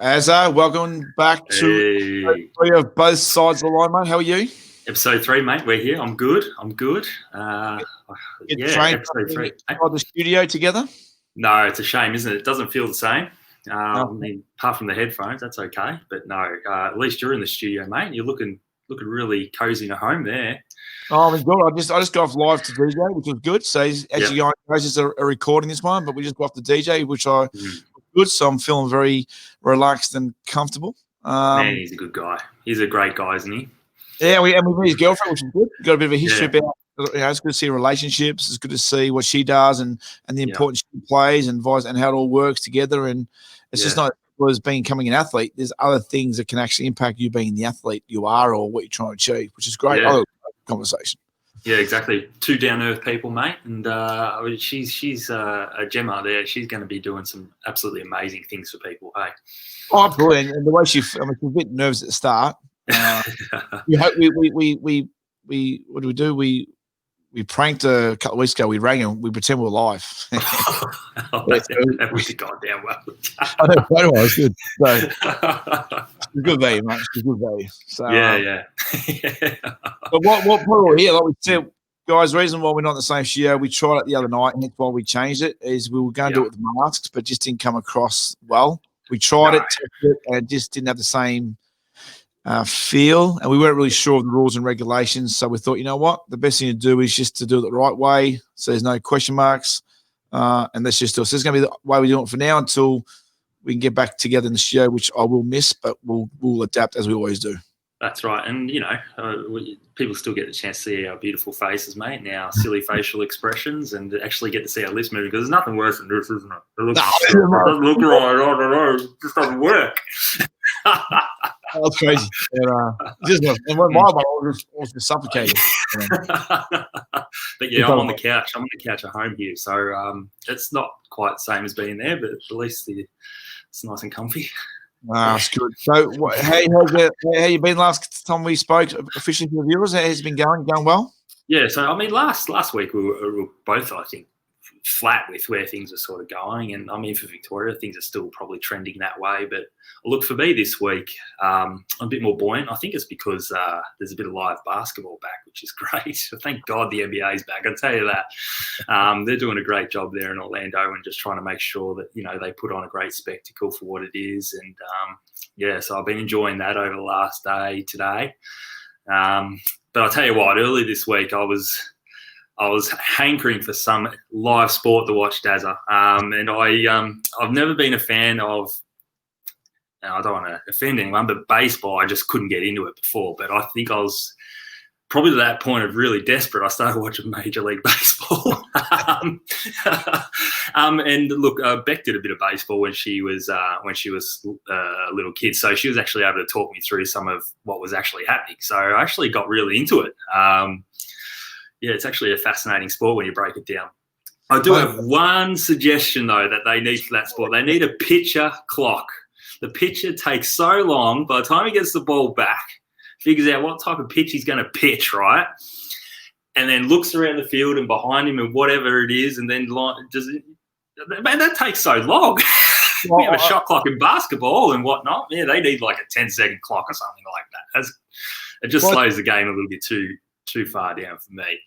Azar, welcome back to Hey, three of both sides of the line, mate. How are you? episode 3, mate. We're here. I'm good. Get Yeah, trained episode 3. inside the studio together? No, it's a shame, isn't it? It doesn't feel the same. I No. mean, apart from the headphones, that's okay. But no, at least you're in the studio, mate. You're looking really cozy in a home there. Oh, I'm good. I just got off live to DJ, which was good. So as Yep. you guys just are recording this one, but we just got off the DJ, which I good. So I'm feeling very relaxed and comfortable. Man, he's a good guy. He's a great guy, isn't he? Yeah, we met his girlfriend, which is good. Got a bit of a history Yeah. about. It's good to see relationships. It's good to see what she does and the importance she plays and how it all works together. And it's just not as becoming an athlete. There's other things that can actually impact you being the athlete you are or what you're trying to achieve, which is great. Yeah. I love conversation. Yeah, exactly. 2 down-earth people, mate. And she's a Gemma there. She's going to be doing some absolutely amazing things for people, hey? Oh, absolutely. And the way she's a bit nervous at the start. We hope what do we do? We pranked her a couple of weeks ago. We rang her. We pretend we were live. That would have gone down well. I know. It's good. So, it's good value, mate. It's good value. So, yeah. But what we're here, like we said, guys, the reason why we're not in the same studio, we tried it the other night, and that's why we changed it, is we were going to do it with masks, but just didn't come across well. We tried it, and it just didn't have the same feel, and we weren't really sure of the rules and regulations. So we thought, you know what, the best thing to do is just to do it the right way, so there's no question marks, and let's just do it. So it's going to be the way we do it for now until we can get back together in the studio, which I will miss, but we'll adapt as we always do. That's right. And, people still get the chance to see our beautiful faces, mate, and our silly facial expressions, and actually get to see our lips moving, because there's nothing worse than this, isn't it? It doesn't look right. I don't know. It just doesn't work. That's crazy. And my mom was just suffocating. But yeah, I'm on the couch. I'm on the couch at home here. So it's not quite the same as being there, but at least it's nice and comfy. That's good. So, how you been last time we spoke officially to the viewers? How has it been going? Going well? Yeah. So, I mean, last week we were both, I think, flat with where things are sort of going. And I mean, for Victoria, things are still probably trending that way. But look, for me this week, I'm a bit more buoyant. I think it's because there's a bit of live basketball back, which is great. Thank God the NBA's back. I'll tell you that. They're doing a great job there in Orlando and just trying to make sure that, they put on a great spectacle for what it is. And, so I've been enjoying that over the last day today. But I'll tell you what, early this week I was hankering for some live sport to watch, Dazza. And I've never been a fan of, I don't want to offend anyone, but baseball, I just couldn't get into it before. But I think I was probably to that point of really desperate. I started watching Major League Baseball. And look, Beck did a bit of baseball when she was a little kid. So she was actually able to talk me through some of what was actually happening. So I actually got really into it. It's actually a fascinating sport when you break it down. I do have one suggestion, though, that they need for that sport. They need a pitcher clock. The pitcher takes so long. By the time he gets the ball back, figures out what type of pitch he's going to pitch, right? And then looks around the field and behind him and whatever it is, and then man, that takes so long. We have a shot clock in basketball and whatnot. Yeah, they need like a 10-second clock or something like that. It just slows the game a little bit too far down for me.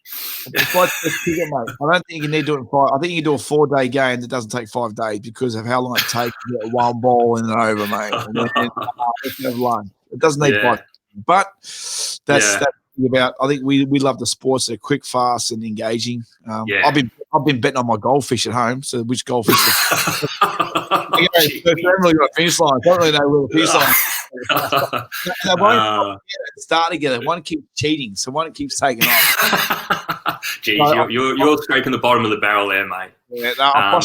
I don't think you need to do it in 5. I think you can do a 4-day game that doesn't take 5 days because of how long it takes to get one ball in and over, mate. And then, it doesn't need 5. But that's about. I think we love the sports that are quick, fast, and engaging. I've been betting on my goldfish at home. So which goldfish? I haven't really got a finish line. I don't really know where the finish line. They won't start together. One keeps cheating, so one keeps taking off. Jeez, you're scraping the bottom of the barrel there, mate. Yeah, no, I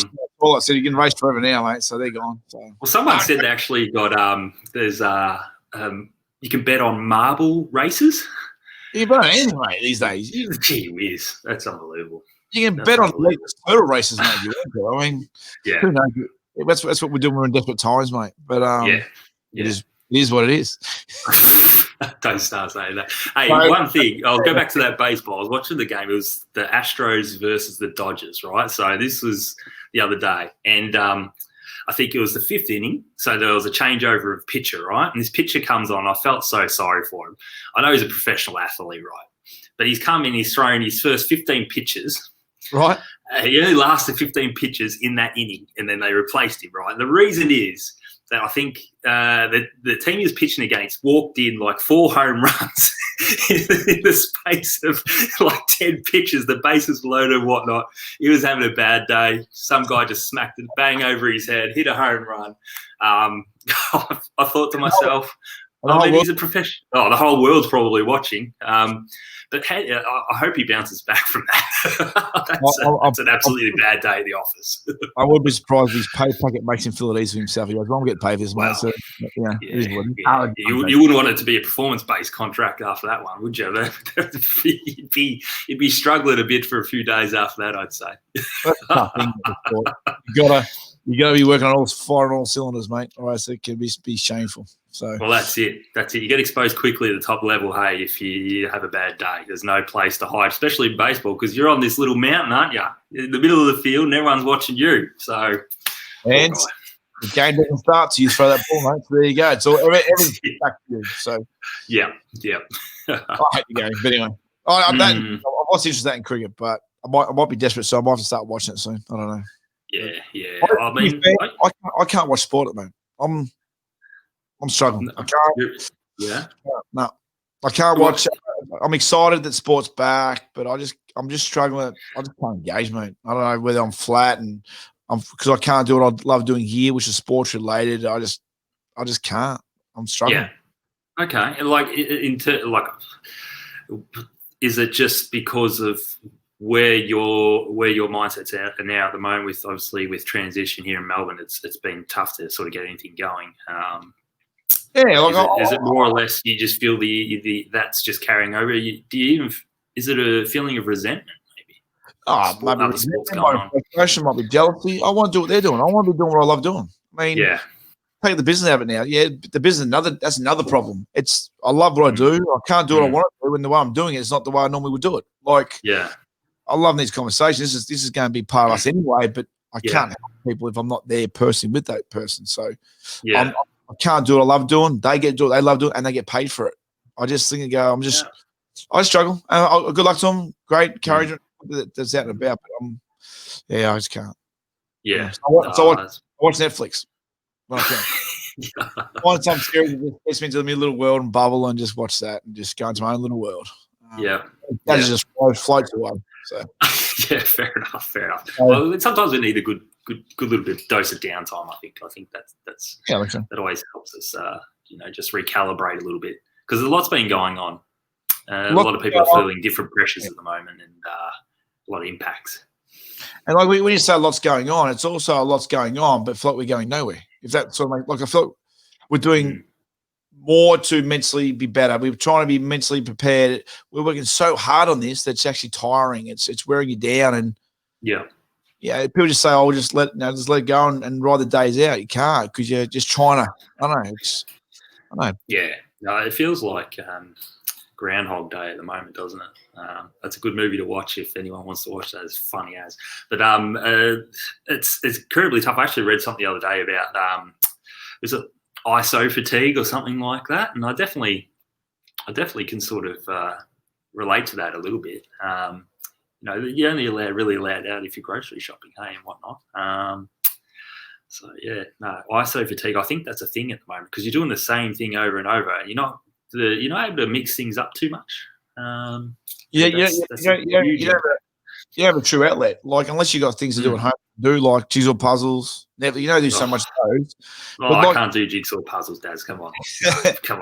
said you can race forever now, mate. So they're gone. So. Well, someone said they actually got there's you can bet on marble races. You can bet on anything, mate, these days. Gee whiz, that's unbelievable. You can bet on turtle races, mate. I mean, who knows? That's what we're doing. We're in desperate times, mate. But it is what it is. Don't start saying that. Hey, one thing. I'll go back to that baseball. I was watching the game. It was the Astros versus the Dodgers, right? So this was the other day. And I think it was the 5th inning. So there was a changeover of pitcher, right? And this pitcher comes on. I felt so sorry for him. I know he's a professional athlete, right? But he's come in, he's thrown his first 15 pitches. Right. He only lasted 15 pitches in that inning, and then they replaced him, right? And the reason is that I think the team he was pitching against walked in like 4 home runs in the space of like 10 pitches. The bases loaded and whatnot. He was having a bad day. Some guy just smacked it bang over his head, hit a home run. I thought to myself, he's a professional. Oh, the whole world's probably watching. But hey, I hope he bounces back from that. That's an absolutely bad day at the office. I would be surprised if his pay packet makes him feel at ease with himself. He goes, well, I'm getting paid this month. So, You wouldn't want it to be a performance-based contract after that one, would you? You'd be struggling a bit for a few days after that, I'd say. That's a tough thing. You got to be working on firing all cylinders, mate. All right, so it can be shameful. So, well, that's it. You get exposed quickly at the top level. Hey, if you have a bad day, there's no place to hide, especially in baseball, because you're on this little mountain, aren't you? In the middle of the field, and everyone's watching you. So, and the game doesn't start till you throw that ball, mate. So there you go. It's all everything's back to you. So, yeah. I hate the game, but anyway, I was interested in that in cricket, but I might be desperate, so I might have to start watching it soon. I don't know. Yeah. I can't watch sport at the moment. I'm struggling. I can't. No, I can't watch. I'm excited that sport's back, but I'm just struggling. I just can't engage, mate. I don't know whether I'm flat because I can't do what I love doing here, which is sports related. I just can't. I'm struggling. Yeah. Okay. Like is it just because of where your mindset's at now at the moment with transition here in Melbourne? It's been tough to sort of get anything going. Is it more or less you just feel the that's just carrying over? Is it a feeling of resentment maybe? Maybe resentment, frustration, might be jealousy. I want to do what they're doing. I want to be doing what I love doing. I mean, take the business out of it now. Yeah, the business that's another problem. I love what I do. I can't do what I want to do, and the way I'm doing it is not the way I normally would do it. I love these conversations. This is going to be part of us anyway, but I can't help people if I'm not there personally with that person. So I can't do what I love doing. They get to do what they love doing, and they get paid for it. I just think I struggle. Good luck to them. Great encouragement that's out and about, but I just can't. Yeah. So I watch Netflix when I can. Find some series that just gets me into the little world and bubble and just watch that and just go into my own little world. That just floats away. So. Yeah, fair enough. Well, sometimes we need a good little bit of dose of downtime. I think that always helps us, just recalibrate a little bit because a lot's been going on. A lot of people are feeling different pressures at the moment and a lot of impacts. And like when you say a lot's going on, it's also a lot's going on, but I feel like we're going nowhere. If that sort of like I feel like we're doing more to mentally be better. We're trying to be mentally prepared. We're working so hard on this that it's actually tiring. It's wearing you down. And people just say, "Oh, just let it go and ride the days out." You can't because you're just trying to. I don't know. Yeah, no, it feels like Groundhog Day at the moment, doesn't it? That's a good movie to watch if anyone wants to watch that. It's funny as, but it's incredibly tough. I actually read something the other day about is it ISO fatigue or something like that, and I definitely can sort of relate to that a little bit. You're only really allowed out if you're grocery shopping, hey, and whatnot. ISO fatigue. I think that's a thing at the moment because you're doing the same thing over and over, and you're not able to mix things up too much. You have a true outlet, like unless you got things to do at home. Do like jigsaw puzzles. Never, do so much of those. I can't do jigsaw puzzles, Daz. Come on.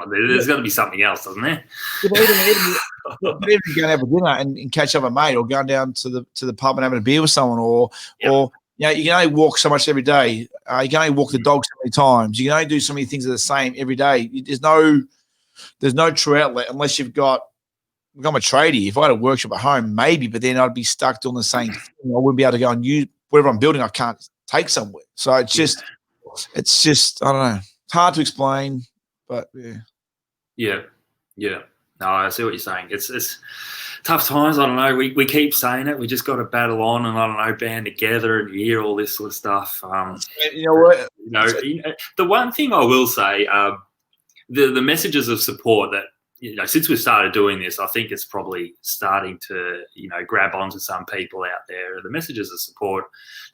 There's got to be something else, doesn't there? But even going to have a dinner and catch up a mate, or going down to the pub and having a beer with someone, or you can only walk so much every day. You can only walk the dog so many times. You can only do so many things that are the same every day. There's no true outlet unless you've got. I'm a tradie. If I had a workshop at home, maybe, but then I'd be stuck doing the same thing. I wouldn't be able to go and use whatever I'm building. I can't take somewhere. So it's just, I don't know. It's hard to explain, but yeah. No, No, I see what you're saying. It's tough times. I don't know. We keep saying it. We just got to battle on and, I don't know, band together and hear all this sort of stuff. You know what? The one thing I will say, the messages of support that, since we've started doing this, I think it's probably starting to, grab onto some people out there. The messages of support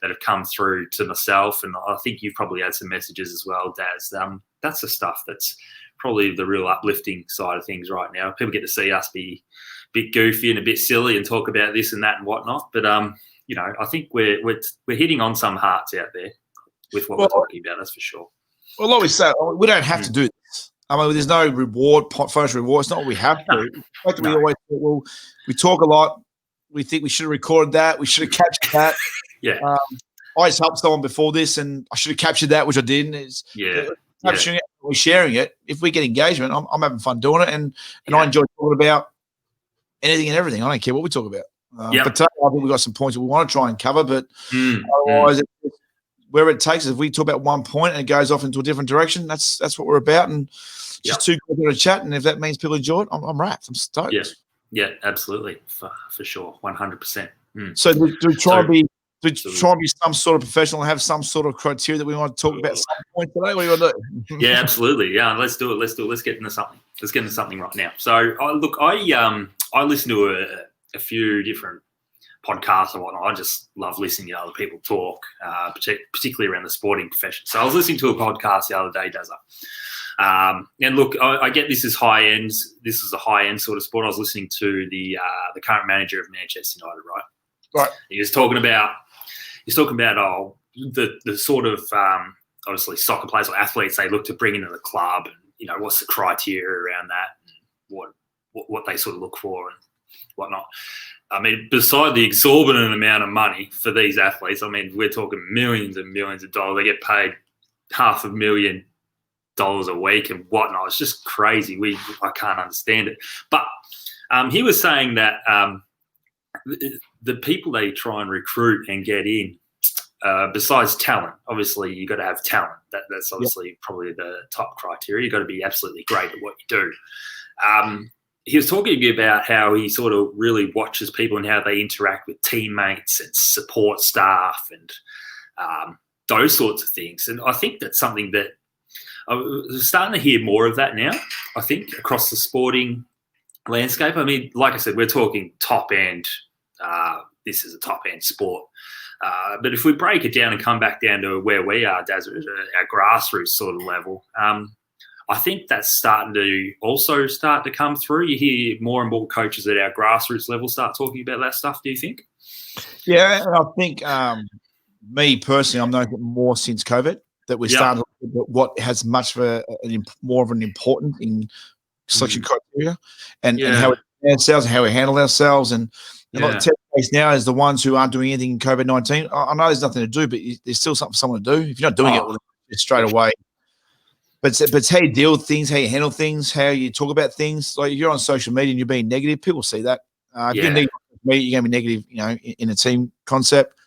that have come through to myself, and I think you've probably had some messages as well, Daz. That's the stuff that's probably the real uplifting side of things right now. People get to see us be a bit goofy and a bit silly and talk about this and that and whatnot. But, I think we're hitting on some hearts out there with what we're talking about, that's for sure. Well, like we say, we don't have to do this. I mean, there's no financial reward. It's not what we have to. We always thought, we talk a lot. We think we should have recorded that. We should have captured that. Yeah. I just helped someone before this, and I should have captured that, which I didn't. Capturing it, we're sharing it. If we get engagement, I'm having fun doing it, and I enjoy talking about anything and everything. I don't care what we talk about. But today, I think we've got some points that we want to try and cover, but otherwise, wherever it takes us, if we talk about one point and it goes off into a different direction, that's what we're about. And just too good to chat. And if that means people enjoy it, I'm wrapped. I'm stoked. Yeah, absolutely, for sure, 100%. So do try and be some sort of professional and have some sort of criteria that we want to talk about at some point today. What do you want to do? Yeah, absolutely. Yeah, let's do it. Let's get into something. Let's get into something right now. So I listen to a few different podcasts and whatnot. I just love listening to other people talk, particularly around the sporting profession. So I was listening to a podcast the other day, Dazza. And look, I get this is high end. This is a high end sort of sport. I was listening to the current manager of Manchester United, right? Right. He was talking about the sort of obviously soccer players or athletes they look to bring into the club, and what's the criteria around that, and what they sort of look for and whatnot. I mean, beside the exorbitant amount of money for these athletes, I mean, we're talking millions and millions of dollars. They get paid $500,000 a week and whatnot. It's just crazy. I can't understand it. But he was saying that the people they try and recruit and get in, besides talent, obviously you got to have talent. That's obviously probably the top criteria. You got to be absolutely great at what you do. He was talking about how he sort of really watches people and how they interact with teammates and support staff and those sorts of things. And I think that's something that I'm starting to hear more of that now, I think, across the sporting landscape. I mean, like I said, we're talking top end. This is a top end sport. But if we break it down and come back down to where we are, Daz, our grassroots sort of level, I think that's starting to come through. You hear more and more coaches at our grassroots level start talking about that stuff, do you think? Yeah, and I think me personally, I'm noticing more since COVID that we're starting to look at what has much of more of an importance in selection criteria and how we handle ourselves and how we handle ourselves. And like the test case now is the ones who aren't doing anything in COVID-19. I know there's nothing to do, but there's still something for someone to do. If you're not doing it straight away. But it's how you deal with things, how you handle things, how you talk about things. Like if you're on social media and you're being negative, people see that. If you're negative, you're going to be negative, in a team concept.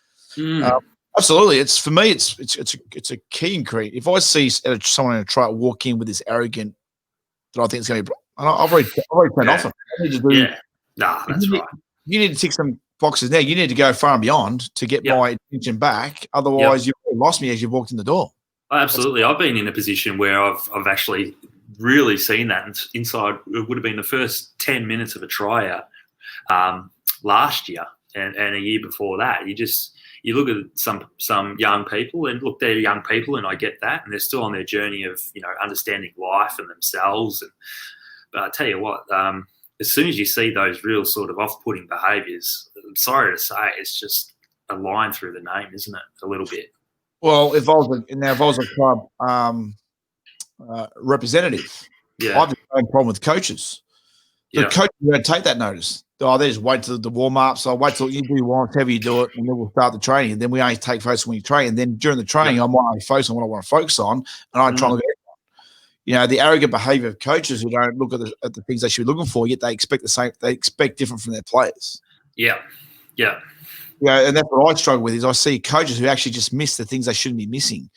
Absolutely, for me, it's a key ingredient. If I see someone in a trial walk in with this arrogant that I think it's going to be, I've already turned off. I need to do. That's right. You need to tick some boxes now. You need to go far and beyond to get my attention back. Otherwise, you've lost me as you've walked in the door. Absolutely. I've been in a position where I've actually really seen that inside. It would have been the first 10 minutes of a tryout last year and a year before that. You look at some young people and look, they're young people and I get that. And they're still on their journey of, understanding life and themselves. But I tell you what, as soon as you see those real sort of off-putting behaviours, I'm sorry to say, it's just a line through the name, isn't it? A little bit. Well, if I was a club representative, I have the same problem with coaches. The coaches are going to take that notice. They just wait till the warm-up. So I'll wait till you do whatever you do it, and then we'll start the training. And then we only take focus when you train. And then during the training, I might focus on what I want to focus on, and I try and look at everyone. The arrogant behaviour of coaches who don't look at the things they should be looking for, yet they expect the same. They expect different from their players. Yeah, and that's what I struggle with is I see coaches who actually just miss the things they shouldn't be missing.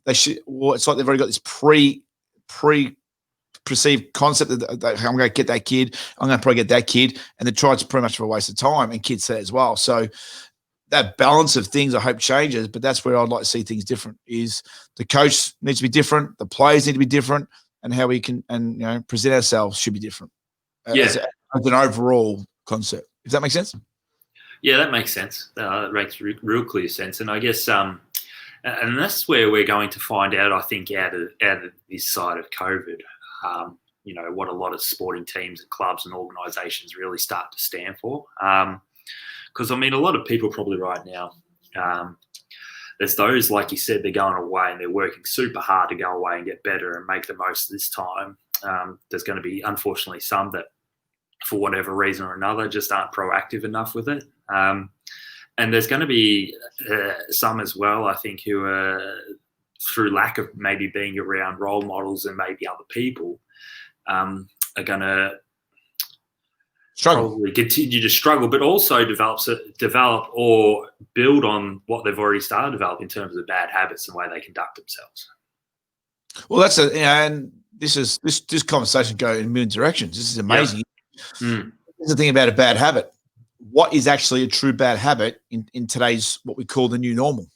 It's like they've already got this perceived concept that I'm going to get that kid, I'm going to probably get that kid, and they try it's pretty much a waste of time, and kids say as well. So that balance of things, I hope changes, but that's where I'd like to see things different. Is the coach needs to be different, the players need to be different, and how we can present ourselves should be different. As an overall concept. Does that make sense? Yeah, that makes sense. That makes real clear sense, and I guess and that's where we're going to find out. I think out of this side of COVID, what a lot of sporting teams and clubs and organisations really start to stand for. Because, a lot of people probably right now, there's those, like you said, they're going away and they're working super hard to go away and get better and make the most of this time. There's going to be, unfortunately, some that, for whatever reason or another, just aren't proactive enough with it. And there's going to be some as well, I think, who are, through lack of maybe being around role models and maybe other people, are going to probably continue to struggle, but also develop or build on what they've already started to develop in terms of bad habits and the way they conduct themselves. Well, that's and this conversation goes in a million directions. This is amazing. Yeah. Here's the thing about a bad habit. What is actually a true bad habit in today's what we call the new normal?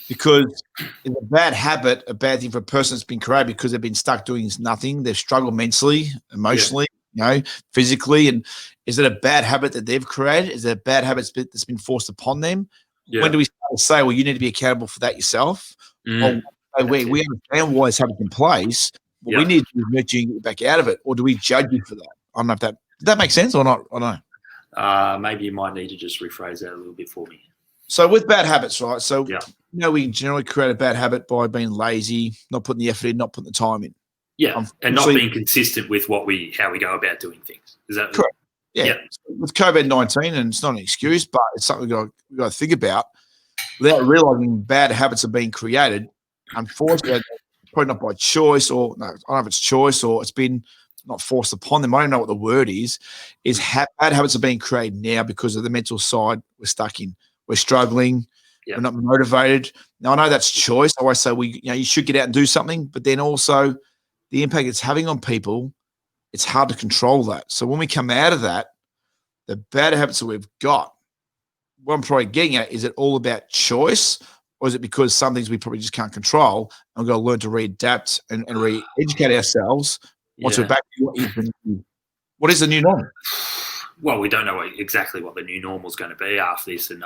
Because in a bad habit, a bad thing for a person that's been created because they've been stuck doing nothing. They've struggled mentally, emotionally, physically. And is it a bad habit that they've created? Is it a bad habit that's been forced upon them? Yeah. When do we start to say, well, you need to be accountable for that yourself? Or we understand why this habit's in place, but we need to be nurturing it back out of it. Or do we judge you for that? I don't know if that makes sense or not. I don't know. Maybe you might need to just rephrase that a little bit for me. So with bad habits, right? So we generally create a bad habit by being lazy, not putting the effort in, not putting the time in. Yeah, and not being consistent with how we go about doing things. Is that correct? Yeah. With COVID-19, and it's not an excuse, but it's something we've got to think about. Without realizing bad habits are being created, unfortunately, probably not by choice, or no, I don't know if it's choice or it's been not forced upon them. I don't know what the word is bad habits are being created now because of the mental side we're stuck in. We're struggling. We're not motivated. Now, I know that's choice. I always say you should get out and do something, but then also the impact it's having on people, it's hard to control that. So when we come out of that, the bad habits that we've got, what I'm probably getting at, is it all about choice, or is it because some things we probably just can't control and we've got to learn to readapt and re-educate ourselves once we're back to what is the new normal? Well, we don't know exactly what the new normal is going to be after this. And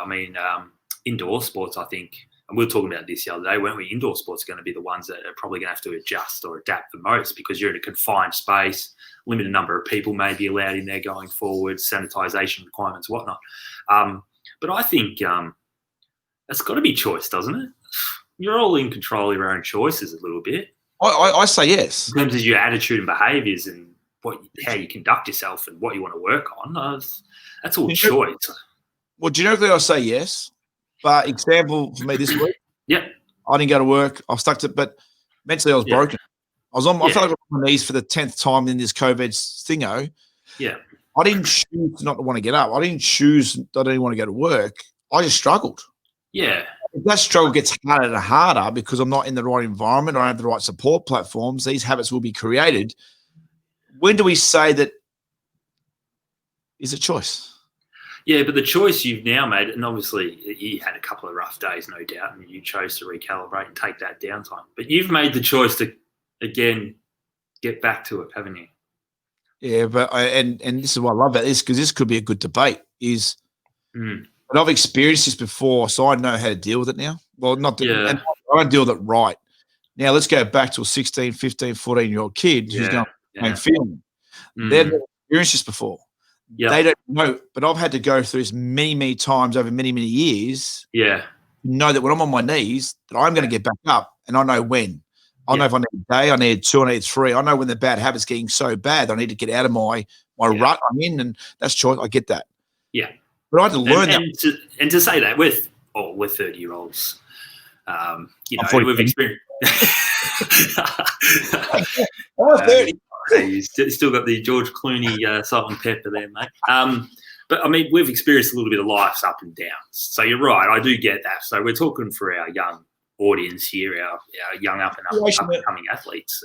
indoor sports, I think, and we were talking about this the other day, weren't we? Indoor sports are going to be the ones that are probably going to have to adjust or adapt the most because you're in a confined space, limited number of people may be allowed in there going forward, sanitisation requirements, whatnot. But I think that's got to be choice, doesn't it? You're all in control of your own choices a little bit. I say yes. In terms of your attitude and behaviours and how you conduct yourself and what you want to work on, that's all choice. Well, generically I say yes. But example for me this week, I didn't go to work. I was stuck to, but mentally I was broken. I felt like I was on my knees for the 10th time in this COVID thingo. Yeah. I didn't choose not to want to get up. I didn't choose that I didn't want to go to work. I just struggled. Yeah. If that struggle gets harder and harder because I'm not in the right environment, I don't have the right support platforms, these habits will be created. When do we say that is a choice? Yeah, but the choice you've now made, and obviously you had a couple of rough days, no doubt, and you chose to recalibrate and take that downtime. But you've made the choice to, again, get back to it, haven't you? Yeah, but and this is what I love about this, because this could be a good debate, but I've experienced this before, so I know how to deal with it now. Well, and I don't deal with it right. Now, let's go back to a 16, 15, 14-year-old kid who's going and feeling. They've never experienced this before. Yep. They don't know, but I've had to go through this many, many times over many, many years. Yeah. To know that when I'm on my knees, that I'm going to get back up, and I know when. I know if I need a day, I need 2, I need 3. I know when the bad habit's getting so bad, I need to get out of my rut I'm in, and that's choice. I get that. Yeah. But I had to learn that. And to say that we're 30-year-olds, we've experienced. I'm 30. You still got the George Clooney salt and pepper there, mate. But, we've experienced a little bit of life's up and downs. So you're right. I do get that. So we're talking for our young audience here, our young upcoming athletes.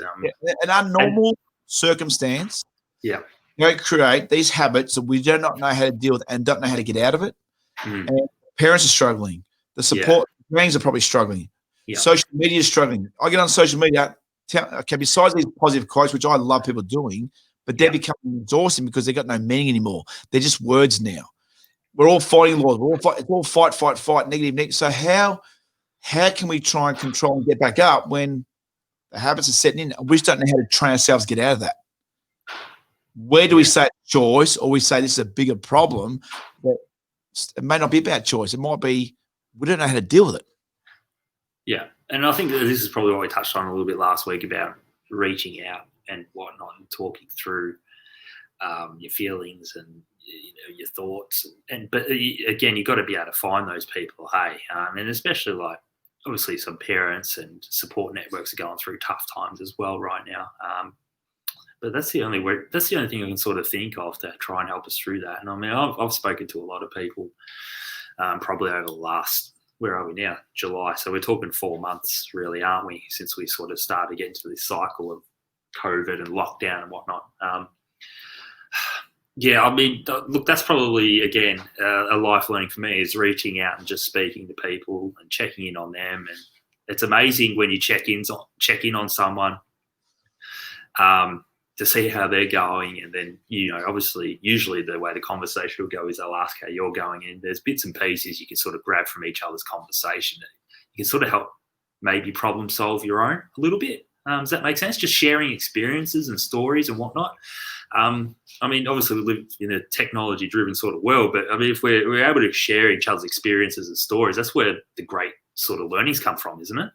An unnormal circumstance. Yeah. Create these habits that we do not know how to deal with and don't know how to get out of it. Mm. And parents are struggling. The support gangs are probably struggling. Yeah. Social media is struggling. I get on social media. Okay, besides these positive quotes, which I love people doing, but they're becoming exhausting because they've got no meaning anymore. They're just words now. We're all fighting laws. It's all fight, negative. So how can we try and control and get back up when the habits are setting in? We just don't know how to train ourselves to get out of that. Where do we say choice, or we say this is a bigger problem? That it may not be about choice. It might be we don't know how to deal with it. Yeah, and I think that this is probably what we touched on a little bit last week about reaching out and whatnot, and talking through your feelings and your thoughts. But again, you've got to be able to find those people. Hey, and especially like obviously some parents and support networks are going through tough times as well right now. But that's the only thing I can sort of think of to try and help us through that. And I mean, I've spoken to a lot of people probably over the last, where are we now? July. So we're talking 4 months really, aren't we? Since we sort of started getting to this cycle of COVID and lockdown and whatnot. I mean, look, that's probably, again, a life learning for me is reaching out and just speaking to people and checking in on them. And it's amazing when you check in on someone, to see how they're going. And then, obviously, usually the way the conversation will go is they'll ask how you're going. And there's bits and pieces you can sort of grab from each other's conversation. You can sort of help maybe problem solve your own a little bit. Does that make sense? Just sharing experiences and stories and whatnot. I mean, obviously we live in a technology-driven sort of world, but I mean, if we're able to share each other's experiences and stories, that's where the great sort of learnings come from, isn't it?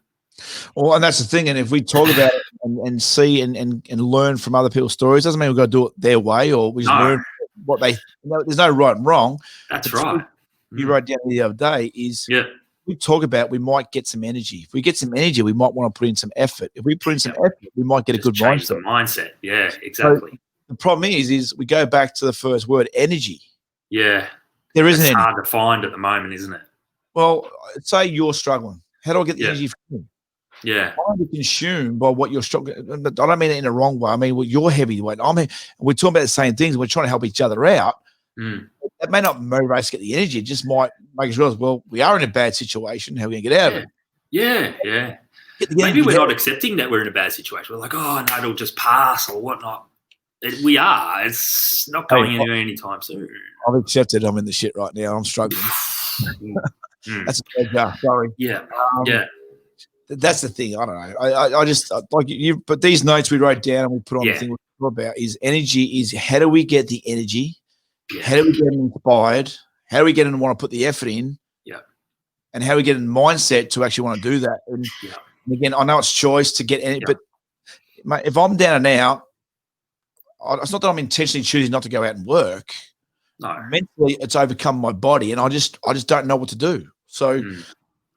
Well, and that's the thing. And if we talk about it and see and learn from other people's stories, doesn't mean we've got to do it their way, or we just learn what they. There's no right and wrong. That's right. You wrote down the other day is we talk about we might get some energy. If we get some energy, we might want to put in some effort. If we put in some effort, we might get a good change mindset. The mindset. Yeah, exactly. So the problem is we go back to the first word, energy. Yeah. There isn't any. It's hard to find at the moment, isn't it? Well, say you're struggling. How do I get the energy from you? Yeah. I be consumed by what you're struggling. I don't mean it in a wrong way. I mean, you're heavyweight. We're talking about the same things. We're trying to help each other out. That may not motivate us to get the energy. It just might make us realize, well, we are in a bad situation. How are we going to get out of it? Yeah. Maybe we're not accepting that we're in a bad situation. We're like, oh, no, it'll just pass or whatnot. We are. It's not going anywhere anytime soon. I've accepted I'm in the shit right now. I'm struggling. That's a bad jar. Sorry. Yeah. That's the thing. I don't know. I just like you. But these notes we wrote down and we put on the thing we're about is energy. Is how do we get the energy? Yeah. How do we get inspired? How do we get them to want to put the effort in? Yeah. And how do we get in mindset to actually want to do that? And again, I know it's choice to get in, but mate, if I'm down and out, it's not that I'm intentionally choosing not to go out and work. No. Mentally, it's overcome my body, and I just don't know what to do. So.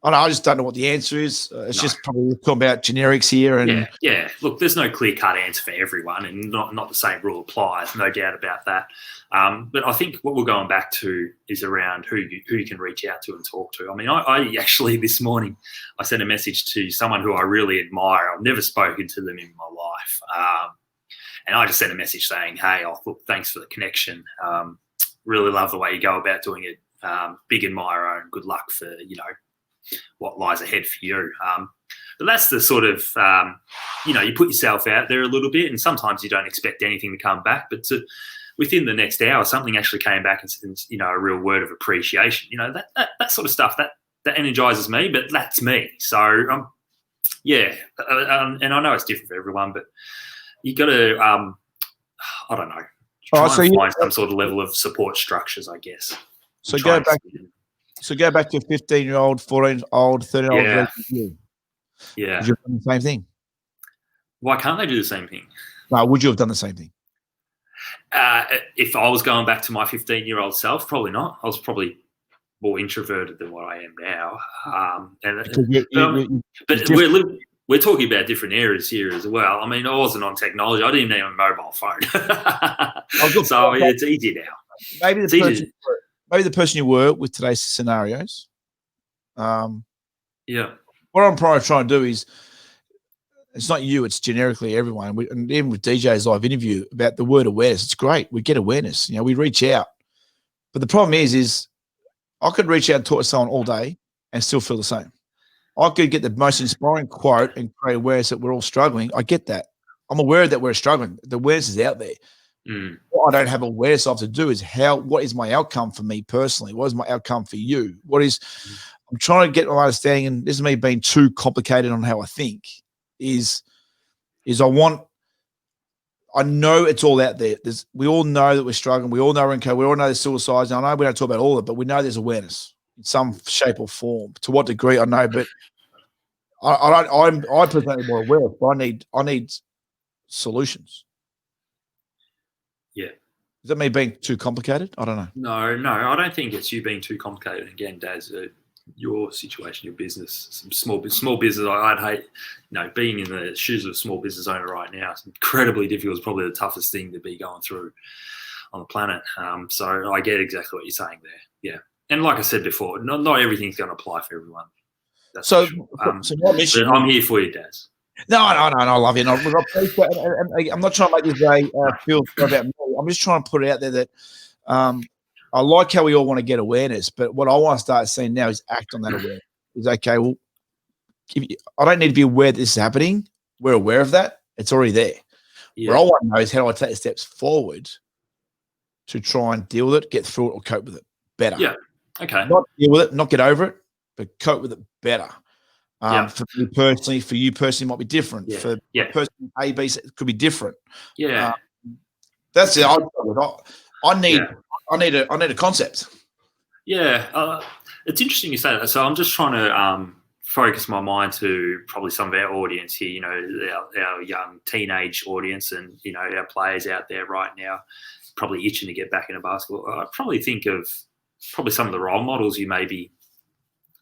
I just don't know what the answer is. It's just probably talking about generics here. And yeah. Look, there's no clear-cut answer for everyone, and not the same rule applies, no doubt about that. But I think what we're going back to is around who you can reach out to and talk to. I mean, I actually this morning, I sent a message to someone who I really admire. I've never spoken to them in my life. And I just sent a message saying, hey, look, thanks for the connection. Really love the way you go about doing it. Big admirer and good luck for, what lies ahead for you. But that's the sort of, you put yourself out there a little bit, and sometimes you don't expect anything to come back, but within the next hour, something actually came back and, a real word of appreciation. That sort of stuff, that energizes me, but that's me. So, and I know it's different for everyone, but you got to, I don't know, try and find some sort of level of support structures, I guess. So go back to a 15-year-old, 14-year-old, 13-year-old. Yeah. Would you have done the same thing? Why can't they do the same thing? No, would you have done the same thing? If I was going back to my 15-year-old self, probably not. I was probably more introverted than what I am now. But we're talking about different areas here as well. I mean, I wasn't on technology. I didn't even have a mobile phone. So it's easy now. Maybe the person you were with today's scenarios. Yeah. what I'm probably trying to do is, it's not you, it's generically everyone. And even with DJ's live interview about the word awareness, it's great. We get awareness. We reach out. But the problem is I could reach out and talk to someone all day and still feel the same. I could get the most inspiring quote and create awareness that we're all struggling. I get that. I'm aware that we're struggling. The awareness is out there. What I don't have awareness of to do is what is my outcome for me personally? What is my outcome for you? I'm trying to get my understanding, and this is me being too complicated on how I think, is I know it's all out there. We all know that we're struggling. We all know we're in COVID. We all know there's suicides. And I know we don't talk about all of it, but we know there's awareness in some shape or form. To what degree, I know, but I personally more aware. But I need solutions. Yeah. Is that me being too complicated? I don't know. No, I don't think it's you being too complicated. Again, Daz, your situation, your business, some small business. I'd hate, being in the shoes of a small business owner right now. It's incredibly difficult. It's probably the toughest thing to be going through on the planet. So I get exactly what you're saying there. Yeah, and like I said before, not everything's going to apply for everyone. That's for sure. So I'm here for you, Daz. No, I love you. I'm not trying to make this feel about me. I'm just trying to put it out there that I like how we all want to get awareness, but what I want to start seeing now is act on that awareness. Is okay, well, I don't need to be aware that this is happening. We're aware of that. It's already there. Yeah. What I want to know is how do I take the steps forward to try and deal with it, get through it, or cope with it better. Yeah. Okay. Not deal with it, not get over it, but cope with it better. For me personally, for you personally, it might be different. Yeah. For person A, B, C, it could be different. Yeah. That's it. I need a concept. Yeah. It's interesting you say that. So I'm just trying to focus my mind to probably some of our audience here, our young teenage audience and, our players out there right now, probably itching to get back into basketball. I probably think of some of the role models you maybe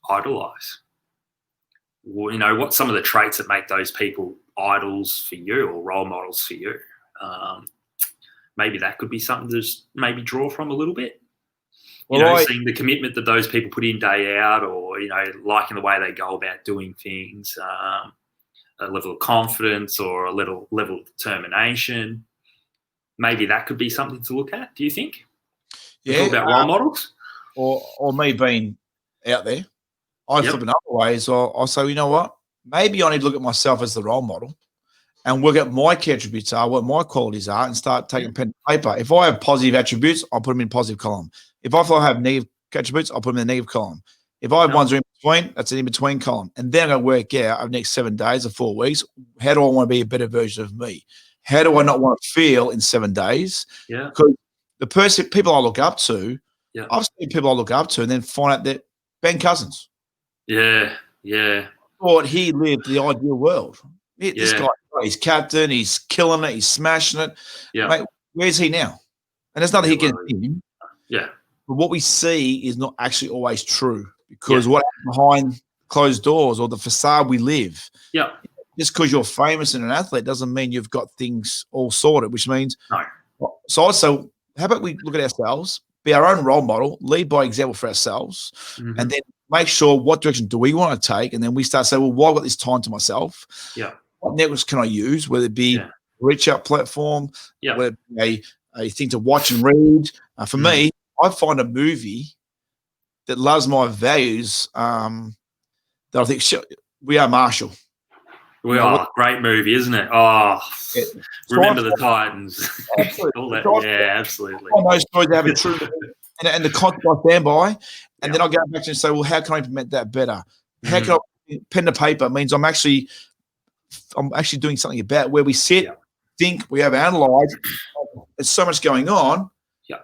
idolize. What some of the traits that make those people idols for you or role models for you. Maybe that could be something to just maybe draw from a little bit. Seeing the commitment that those people put in day out, or liking the way they go about doing things, a level of confidence or a little level of determination. Maybe that could be something to look at. Do you think? Yeah. Talk about role models, or me being out there. I flip another way. So I'll say, you know what? Maybe I need to look at myself as the role model and work out my key attributes are, what my qualities are, and start taking pen and paper. If I have positive attributes, I'll put them in positive column. If I feel I have negative attributes, I'll put them in the negative column. If I have ones are in between, that's an in-between column. And then I work out over the next 7 days or 4 weeks, how do I want to be a better version of me? How do I not want to feel in 7 days? Yeah. Because the people I look up to, I've seen people I look up to and then find out that Ben Cousins. Yeah. Thought he lived the ideal world. This guy, he's captain, he's killing it, he's smashing it. Yeah. Mate, where's he now? And there's nothing against him. Yeah. But what we see is not actually always true, because what happens behind closed doors or the facade we live. Yeah. Just because you're famous and an athlete doesn't mean you've got things all sorted, which means So how about we look at ourselves, be our own role model, lead by example for ourselves, and then make sure what direction do we want to take, and then we start saying, well, why have I got this time to myself? Yeah. What networks can I use, whether it be a reach out platform, whether it be a thing to watch and read. For me, I find a movie that loves my values that I think We Are Marshall. We are. Great movie, isn't it? Oh, Remember the Titans. Absolutely. All that. Yeah, absolutely. Those stories have a true and the concept I stand by, and then I go back and say, well, how can I implement that better? How can I pen to paper means I'm actually doing something about where we sit, think, we have analyzed. There's so much going on.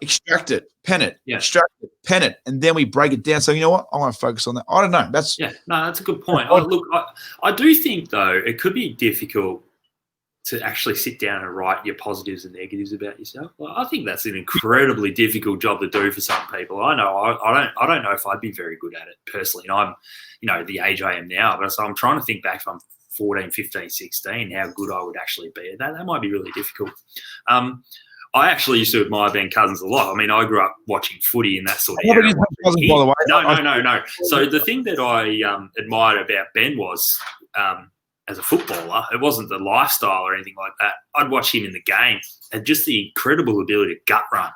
Extract it, pen it, extract it, pen it, and then we break it down. So you know what? I want to focus on that. I don't know. That's a good point. I do think though it could be difficult to actually sit down and write your positives and negatives about yourself. I think that's an incredibly difficult job to do for some people. I know I don't know if I'd be very good at it personally. And I'm, the age I am now, but so I'm trying to think back if I'm 14, 15, 16, how good I would actually be at that. That might be really difficult. I actually used to admire Ben Cousins a lot. I mean, I grew up watching footy in that sort of I era. Cousins, by the way. No. So the thing that I admired about Ben was, as a footballer, it wasn't the lifestyle or anything like that. I'd watch him in the game and just the incredible ability to gut run.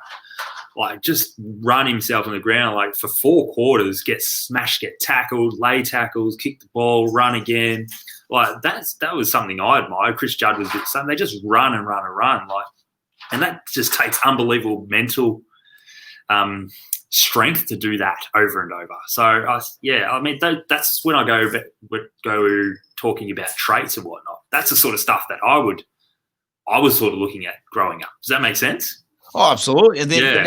Like, just run himself on the ground, like, for 4 quarters, get smashed, get tackled, lay tackles, kick the ball, run again. Like, that was something I admired. Chris Judd was the same. They just run and run and run. Like, and that just takes unbelievable mental strength to do that over and over. So, I mean, that's when I go talking about traits and whatnot. That's the sort of stuff that I was sort of looking at growing up. Does that make sense? Oh, absolutely. And then,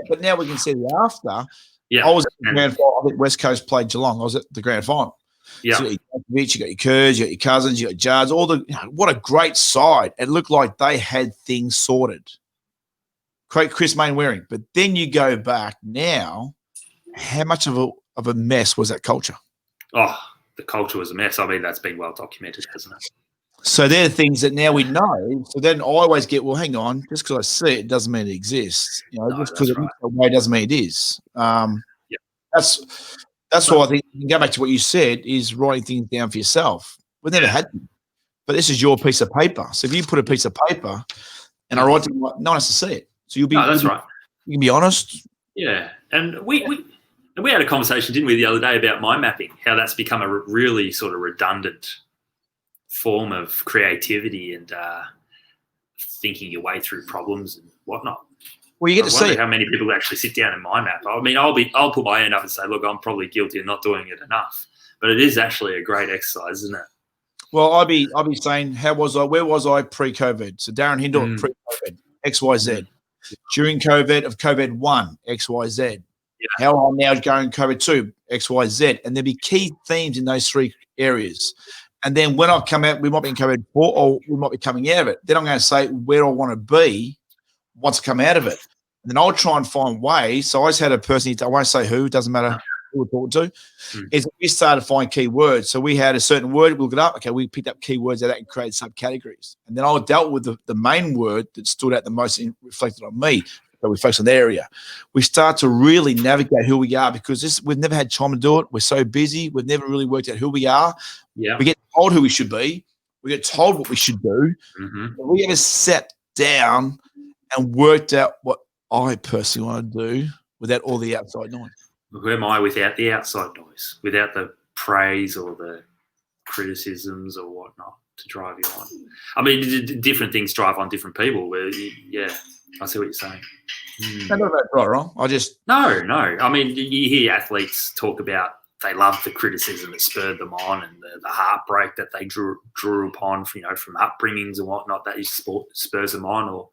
but now we can see the after. Yeah. I was at the grand final. I think West Coast played Geelong. I was at the grand final. Yeah. So you got your Kerrs, you got your Cousins, you got Judds, what a great side. It looked like they had things sorted. Great Chris Mainwaring. But then you go back now, how much of a mess was that culture? Oh, the culture was a mess. I mean, that's been well documented, hasn't it? So they're the things that now we know. So then I always get, well, hang on, just because I see it doesn't mean it exists. Just because it looks that way doesn't mean it is. That's why I think you can go back to what you said, is writing things down for yourself. We've never had them. But this is your piece of paper. So if you put a piece of paper and I write it, no one has to see it. So you'll be. No, that's right. You can be honest. Yeah, and we had a conversation, didn't we, the other day about mind mapping? How that's become a really sort of redundant form of creativity and thinking your way through problems and whatnot. Well, you get to see how many people actually sit down and mind map. I mean, I'll put my hand up and say, look, I'm probably guilty of not doing it enough, but it is actually a great exercise, isn't it? Well, I'll be saying, where was I pre-COVID? So Darren Hindle pre-COVID, XYZ. During COVID, of COVID 1, XYZ. Yeah. How I'm now going COVID 2, XYZ. And there'll be key themes in those 3 areas. And then when I come out, we might be in COVID 4 or we might be coming out of it. Then I'm going to say where I want to be once I come out of it. And then I'll try and find ways. So I just had a person, I won't say who, doesn't matter who we're talking to, is we started to find key words. So we had a certain word, we look it up. Okay, we picked up key words out of that and created subcategories. And then I dealt with the main word that stood out the most and reflected on me. So we focus on that area. We start to really navigate who we are because we've never had time to do it. We're so busy. We've never really worked out who we are. Yeah. We get told who we should be. We get told what we should do. Mm-hmm. We ever sat down and worked out what I personally want to do without all the outside noise. Who am I without the outside noise, without the praise or the criticisms or whatnot to drive you on? I mean, different things drive on different people. Yeah, I see what you're saying. No, not right or wrong. No. I mean, you hear athletes talk about they love the criticism that spurred them on and the heartbreak that they drew upon, from upbringings and whatnot that spurs them on, or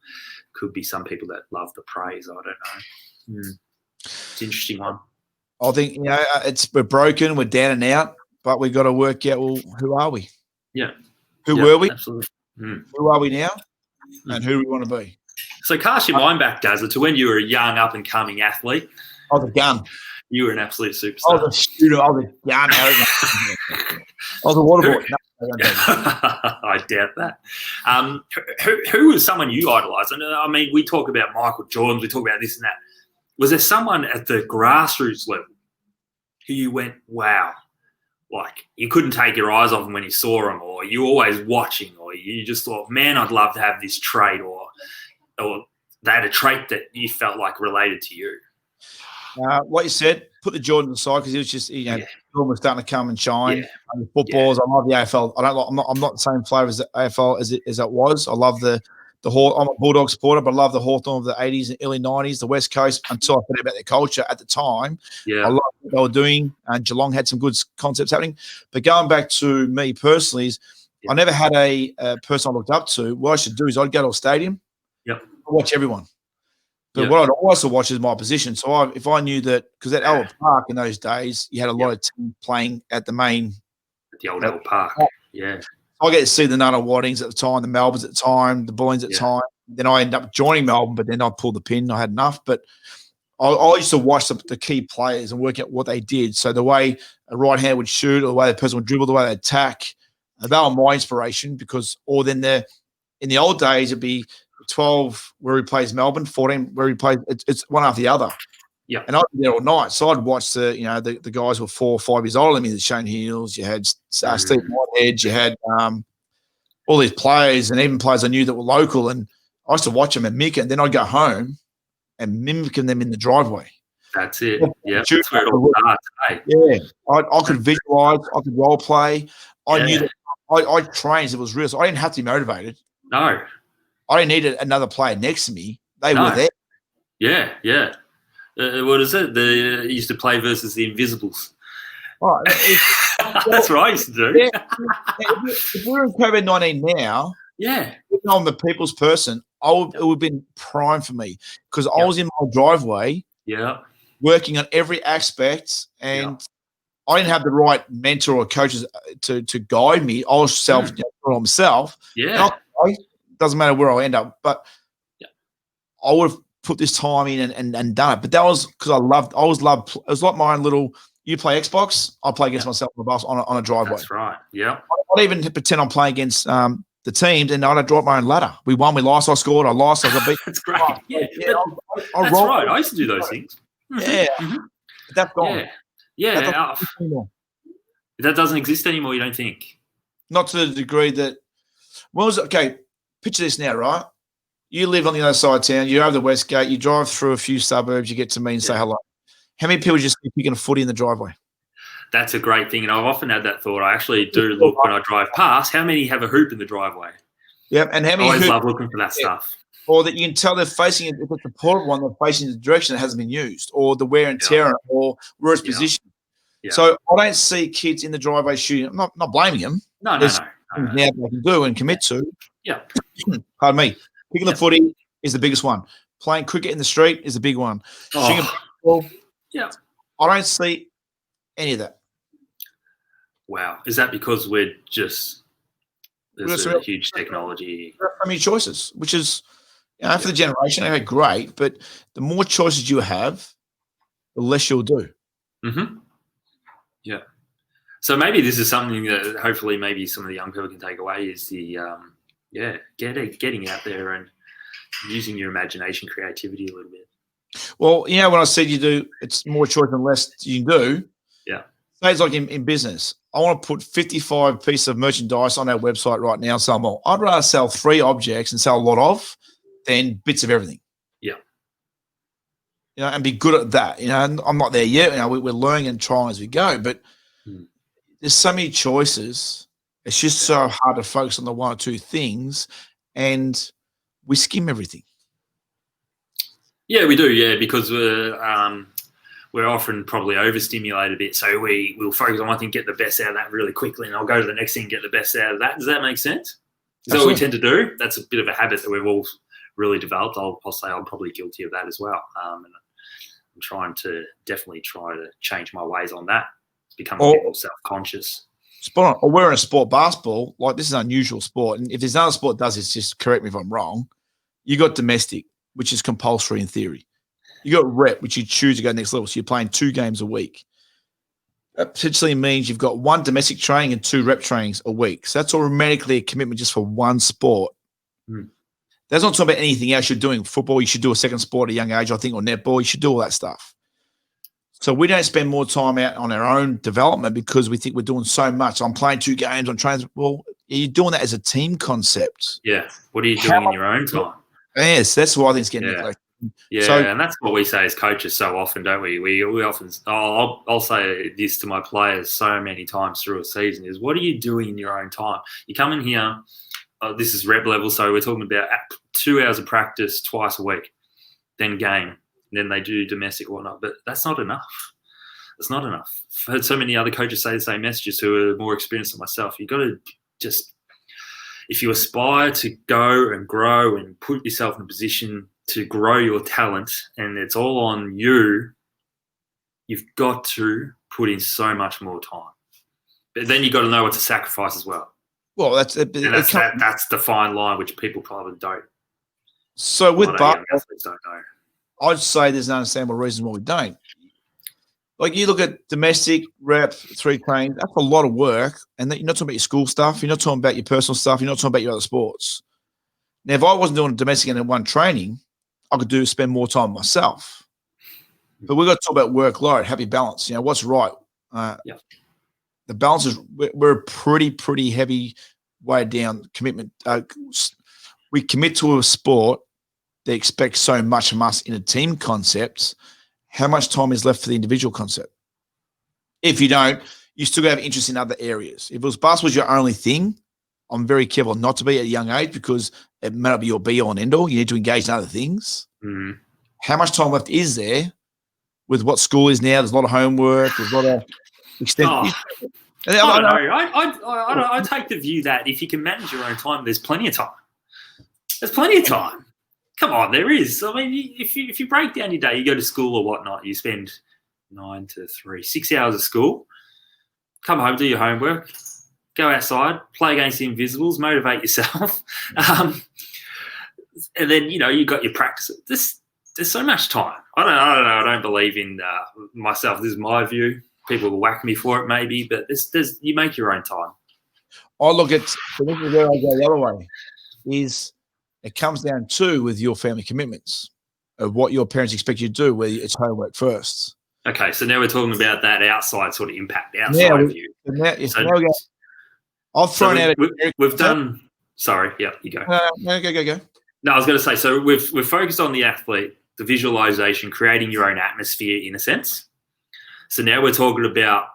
could be some people that love the praise. I don't know. It's an interesting one. I think we're broken, we're down and out, but we've got to work out, well, who are we? Yeah. Who were we? Absolutely. Who are we now? And who we want to be? So cast your mind back, Dazzler, to when you were a young up-and-coming athlete. I was a gun. You were an absolute superstar. I was a shooter. I was a gun. I was a water boy. No, I doubt that. Who was someone you idolised? And I mean, we talk about Michael Jordan, we talk about this and that. Was there someone at the grassroots level who you went, wow, like you couldn't take your eyes off them when you saw them, or you were always watching, or you just thought, man, I'd love to have this trait, or they had a trait that you felt like related to you? What you said, put the Jordan aside because he was just, Jordan was starting to come and shine. Yeah. The footballers, I love the AFL. I'm not the same flavour as the AFL as it was. I love the I'm a Bulldog supporter, but I love the Hawthorn of the 80s and early 90s, the West Coast, until I found out about their culture at the time. Yeah. I love what they were doing, and Geelong had some good concepts happening. But going back to me personally, I never had a person I looked up to. What I should do is I'd go to a stadium, watch everyone. But what I'd also watch is my position. So if I knew that, because at Albert Park in those days, you had a lot of teams playing at the old Albert Park. Yeah. I get to see the Nutter Waddings at the time, the Melbournes at the time, the Bullings at the time. Then I ended up joining Melbourne, but then I pulled the pin. I had enough. But I used to watch the key players and work out what they did. So the way a right hand would shoot, or the way the person would dribble, the way they attack, they were my inspiration. Because, or then in the old days, it'd be 12 where he plays Melbourne, 14 where he plays. It's one after the other. Yeah. And I'd be there all night, so I'd watch the guys who were 4 or 5 years older than me. The Shane Hills, you had Steve Whitehead, you had all these players, and even players I knew that were local. And I used to watch them and mimic it. And then I'd go home and mimicking them in the driveway. That's it. Yeah, that's where it all starts. Hey? Yeah, I could visualize, I could role play. I knew that I trained. It was real. So I didn't have to be motivated. No, I didn't need another player next to me. They were there. Yeah, yeah. What is it? You used to play versus the Invisibles. Oh, that's what I used to do. Yeah, if we're in COVID-19 now, yeah, if I'm the people's person, it would have been prime for me because I was in my driveway. Yeah. Working on every aspect, and I didn't have the right mentor or coaches to guide me. I was myself. Yeah. Doesn't matter where I end up, but I would have put this time in and done it. But that was because I always loved. It was like my own little. You play Xbox, I play against myself on a bus on a driveway. That's right. Yeah. I'd even pretend I'm playing against the teams, and I'd drop my own ladder. We won, we lost, I scored, I lost, I got beat. That's great. Yeah. That's right. I used to do those things. Yeah. That's gone. Yeah. That doesn't exist anymore, you don't think? Not to the degree that okay, picture this now, right? You live on the other side of town, you're over the West Gate, you drive through a few suburbs, you get to me and say hello. How many people just keep picking a footy in the driveway? That's a great thing. And I've often had that thought. I actually do look when I drive past, how many have a hoop in the driveway? Yep. And how many I always love looking for that stuff. Or that you can tell they're facing it, if it's a portable one, they're facing the direction that hasn't been used, or the wear and tear, or where it's positioned. Yeah. So I don't see kids in the driveway shooting. I'm not blaming them. No. Now they can do and commit to. Yeah. Pardon me. Picking the footy is the biggest one. Playing cricket in the street is a big one. Shooting a ball. Yeah. I don't see any of that. Wow. Is that because there's a huge technology? There are so many choices, which is, for the generation, okay, great. But the more choices you have, the less you'll do. Mm-hmm. Yeah. So maybe this is something that hopefully maybe some of the young people can take away is the, getting out there and using your imagination, creativity a little bit. Well, when I said it's more choice than less you can do. Yeah. Say it's like in business. I want to put 55 pieces of merchandise on our website right now. So I'd rather sell 3 objects and sell a lot of than bits of everything. Yeah. And be good at that. I'm not there yet. We're learning and trying as we go, but there's so many choices. It's just so hard to focus on the one or two things, and we skim everything. Yeah, we do. Yeah, because we're often probably overstimulated a bit, so we'll focus on one thing, get the best out of that really quickly, and I'll go to the next thing, get the best out of that. Does that make sense? Is that what we tend to do? That's a bit of a habit that we've all really developed. I'll say I'm probably guilty of that as well. And I'm trying to change my ways on that, become a bit more self-conscious. Spot on. Or we're in a sport, basketball, like this is an unusual sport, and if there's another sport that does this, just correct me if I'm wrong, you got domestic, which is compulsory in theory. You got rep, which you choose to go next level. So you're playing 2 games a week. That potentially means you've got 1 domestic training and 2 rep trainings a week. So that's automatically a commitment just for one sport. That's not talking about anything else you're doing. Football, you should do a second sport at a young age, I think, or netball, you should do all that stuff. So we don't spend more time out on our own development because we think we're doing so much. I'm playing 2 games, I'm training. Well, you're doing that as a team concept. Yeah. What are you doing in your own time? Yes, that's why I think it's getting neglected. Yeah, and that's what we say as coaches so often, don't we? We often, I'll say this to my players so many times through a season is, what are you doing in your own time? You come in here, this is rep level, so we're talking about 2 hours of practice twice a week, then game, and then they do domestic and whatnot, but that's not enough. It's not enough. I've heard so many other coaches say the same messages who are more experienced than myself. You've got to just, if you aspire to go and grow and put yourself in a position to grow your talent, and it's all on you, you've got to put in so much more time. But then you've got to know what to sacrifice as well. Well, that's the fine line which people probably don't. So with basketball, don't know. I'd say there's an understandable reason why we don't. Like you look at domestic rep, 3 trains, that's a lot of work, and you're not talking about your school stuff, you're not talking about your personal stuff, you're not talking about your other sports. Now, if I wasn't doing domestic and one training, I could spend more time myself. But we've got to talk about workload, happy balance. What's right? The balance is we're a pretty heavy way down commitment. We commit to a sport that expects so much from us in a team concept. How much time is left for the individual concept? If you don't, you still have interest in other areas. If it was basketball your only thing, I'm very careful not to be at a young age because it may not be your be-all and end-all. You need to engage in other things. Mm-hmm. How much time left is there with what school is now? There's a lot of homework. There's a lot of extent. I don't know. I take the view that if you can manage your own time, there's plenty of time. There's plenty of time. Come on, there is. I mean, if you break down your day, you go to school or whatnot, you spend 9 to 3, 6 hours of school, come home, do your homework, go outside, play against the Invisibles, motivate yourself. And then, you got your practice. There's so much time. I don't know. I don't believe in myself. This is my view. People will whack me for it maybe, but you make your own time. I look at where I go the other way is it comes down to with your family commitments of what your parents expect you to do, where it's homework first. Okay, so now we're talking about that outside sort of impact, outside of you. I've thrown out. We've done. Sorry, yeah, you go. Go. No, I was going to say. So we've focused on the athlete, the visualization, creating your own atmosphere in a sense. So now we're talking about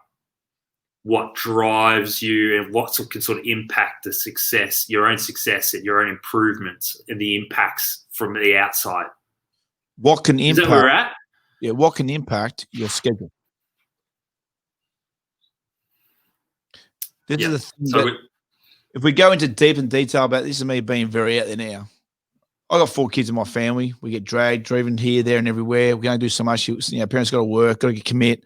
what drives you and what can sort of impact the success, your own success and your own improvements and the impacts from the outside. What can impact? Is that where we're at? Yeah, what can impact your schedule? This is the thing. So if we go into deep and detail about this, is me being very out there now. I got 4 kids in my family. We get dragged, driven here, there, and everywhere. We're going to do so much. Parents got to work, got to commit.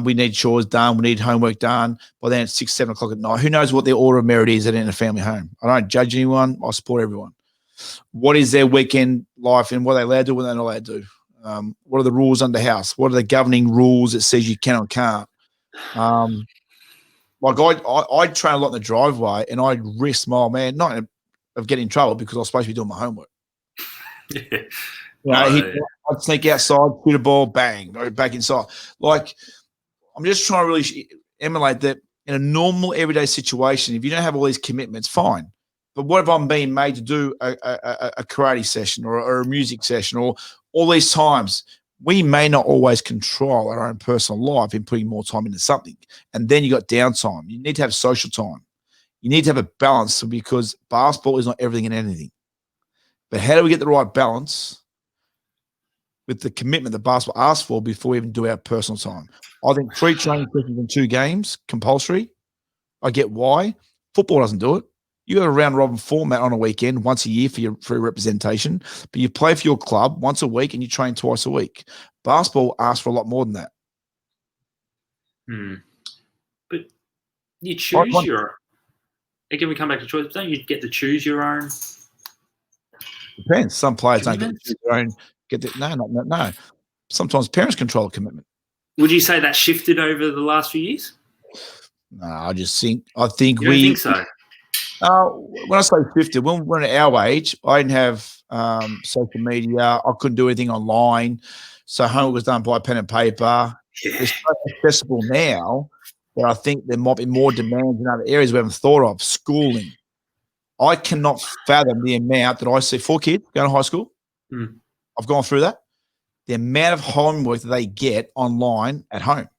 We need chores done. We need homework done. By then it's 6, 7 o'clock at night. Who knows what their order of merit is in a family home? I don't judge anyone. I support everyone. What is their weekend life and what are they allowed to do, what they're not allowed to do? What are the rules under house? What are the governing rules that says you can or can't? Like I train a lot in the driveway and I'd risk not of getting in trouble because I was supposed to be doing my homework. I'd sneak outside, shoot a ball, bang, go back inside. Like, I'm just trying to really emulate that in a normal everyday situation. If you don't have all these commitments, fine. But what if I'm being made to do a karate session or a music session or all these times? We may not always control our own personal life in putting more time into something. And then you got downtime. You need to have social time. You need to have a balance because basketball is not everything and anything. But how do we get the right balance with the commitment that basketball asks for before we even do our personal time? I think 3 training sessions and 2 games, compulsory. I get why. Football doesn't do it. You have a round robin format on a weekend once a year for your representation, but you play for your club once a week and you train twice a week. Basketball asks for a lot more than that. But you choose your. Again, we come back to choice. Don't you get to choose your own? Depends. Some players don't get to choose their own. No. Sometimes parents control a commitment. Would you say that shifted over the last few years? No, I think you don't think so. When I say 50, when we were at our age, I didn't have social media. I couldn't do anything online. So homework was done by pen and paper. Yeah. It's so accessible now that I think there might be more demands in other areas we haven't thought of. Schooling. I cannot fathom the amount that I see 4 kids going to high school. I've gone through that. The amount of homework that they get online at home,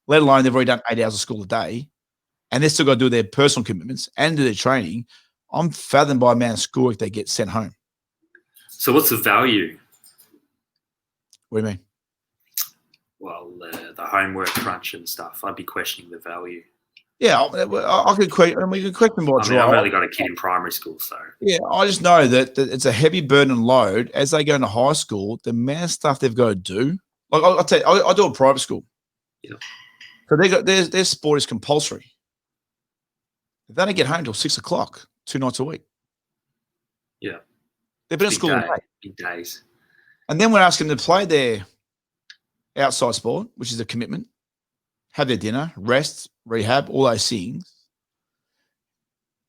let alone they've already done 8 hours of school a day. And they've still got to do their personal commitments and do their training. I'm fathomed by the amount of schoolwork they get sent home. So what's the value? What do you mean? Well, the homework crunch and stuff. I'd be questioning the value. Yeah, I could question. We could question what's right. I've only got a kid in primary school, so yeah, I just know that it's a heavy burden and load as they go into high school. The amount of stuff they've got to do. Like I'll tell you, I do a private school. Yeah. So their sport is compulsory. They don't get home till 6 o'clock, 2 nights a week. Yeah. They've been at school all day. Big days. And then we're asking them to play their outside sport, which is a commitment, have their dinner, rest, rehab, all those things.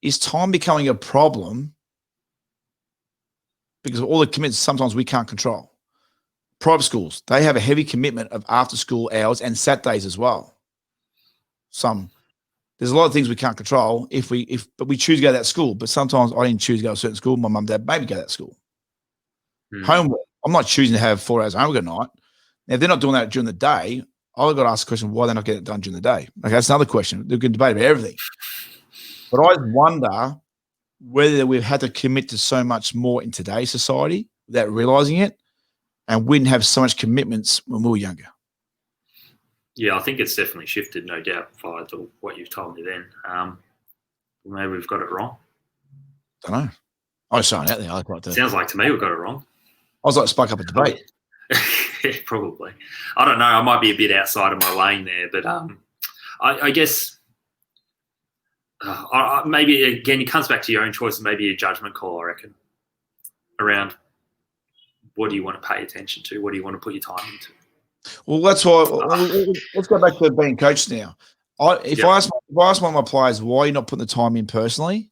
Is time becoming a problem because of all the commitments sometimes we can't control. Private schools, they have a heavy commitment of after-school hours and Saturdays as well. There's a lot of things we can't control but we choose to go to that school. But sometimes I didn't choose to go to a certain school. My mum and dad maybe go to that school. Homework, I'm not choosing to have 4 hours of homework at night. Now, if they're not doing that during the day, I've got to ask the question, why they're not getting it done during the day? Okay, that's another question. We can debate about everything. But I wonder whether we've had to commit to so much more in today's society without realizing it, and we didn't have so much commitments when we were younger. Yeah, I think it's definitely shifted, no doubt, via to what you've told me then. Maybe we've got it wrong. I don't know. I was saying out there. Sounds like to me we've got it wrong. I was like to spark up a debate. Yeah, probably. I don't know. I might be a bit outside of my lane there, but I guess maybe, again, it comes back to your own choice and maybe a judgment call, I reckon, around what do you want to pay attention to? What do you want to put your time into? Well, that's why. Let's go back to being coached now. If I ask one of my players why you're not putting the time in personally,